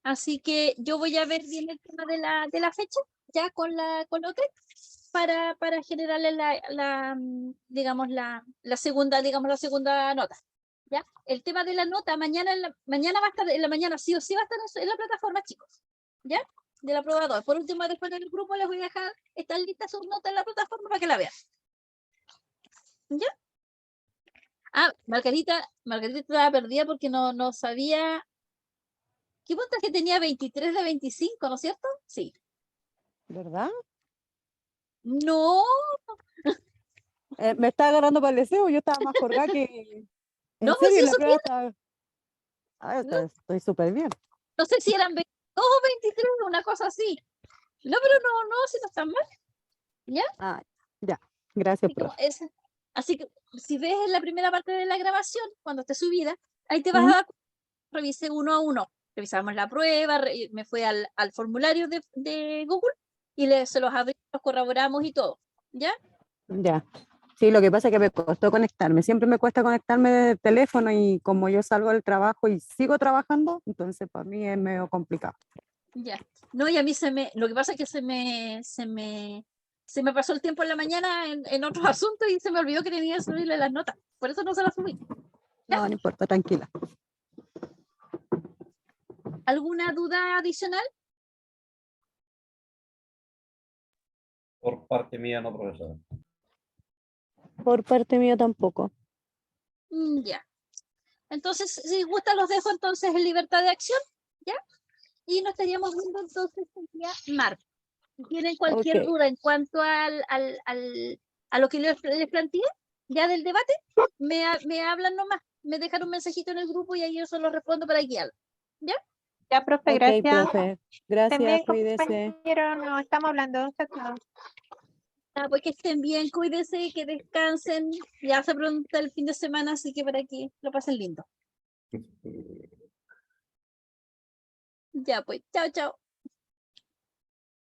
Así que yo voy a ver bien el tema de la fecha, ya con la hotel, para generarle digamos, la segunda nota. ¿Ya? El tema de la nota, mañana va a estar, en la mañana sí o sí va a estar en la plataforma, chicos. ¿Ya? De la prueba 2. Por último, después del grupo les voy a dejar, están listas sus notas en la plataforma para que la vean. ¿Ya? Margarita estaba perdida porque no sabía. ¿Qué puntaje tenía? 23 de 25, ¿no es cierto? Sí. ¿Verdad? No, Me está agarrando para el deseo, yo estaba más colgada que... no, En serio, si la eso prueba está... no, estoy súper bien. no sé si eran 22 o 23, una cosa así. No, pero no, si no están mal. ¿Ya? Ya. Gracias, Así, como profe. así que si ves en la primera parte de la grabación, cuando esté subida, ahí te vas ¿Mm? a dar cuenta, revisé uno a uno. Revisamos la prueba, me fui al formulario de Google y se los abrimos, los corroboramos y todo. ¿Ya? Ya. Sí, lo que pasa es que me costó conectarme. Siempre me cuesta conectarme desde el teléfono y como yo salgo del trabajo y sigo trabajando, entonces para mí es medio complicado. Ya. No, y a mí lo que pasa es que se me pasó el tiempo en la mañana en otros asuntos y se me olvidó que tenía que subirle las notas. Por eso no se las subí. No importa, tranquila. ¿Alguna duda adicional? Por parte mía, no, profesora. Por parte mía tampoco. Ya. Entonces, si gustan, los dejo entonces en libertad de acción, ¿ya? Y nos estaríamos viendo entonces el día martes. Si tienen cualquier Ok. duda en cuanto a lo que les planteé, ya del debate, me hablan nomás, me dejan un mensajito en el grupo y ahí yo se lo respondo para guiarlo. ¿Ya? ya, profe, Ok, gracias. profe. Gracias, También, cuídese. compañero, no estamos hablando. Chao, chao. Ya, pues que estén bien, cuídense, que descansen. Ya se pregunta el fin de semana, así que para que lo pasen lindo. Ya, pues, chao, chao.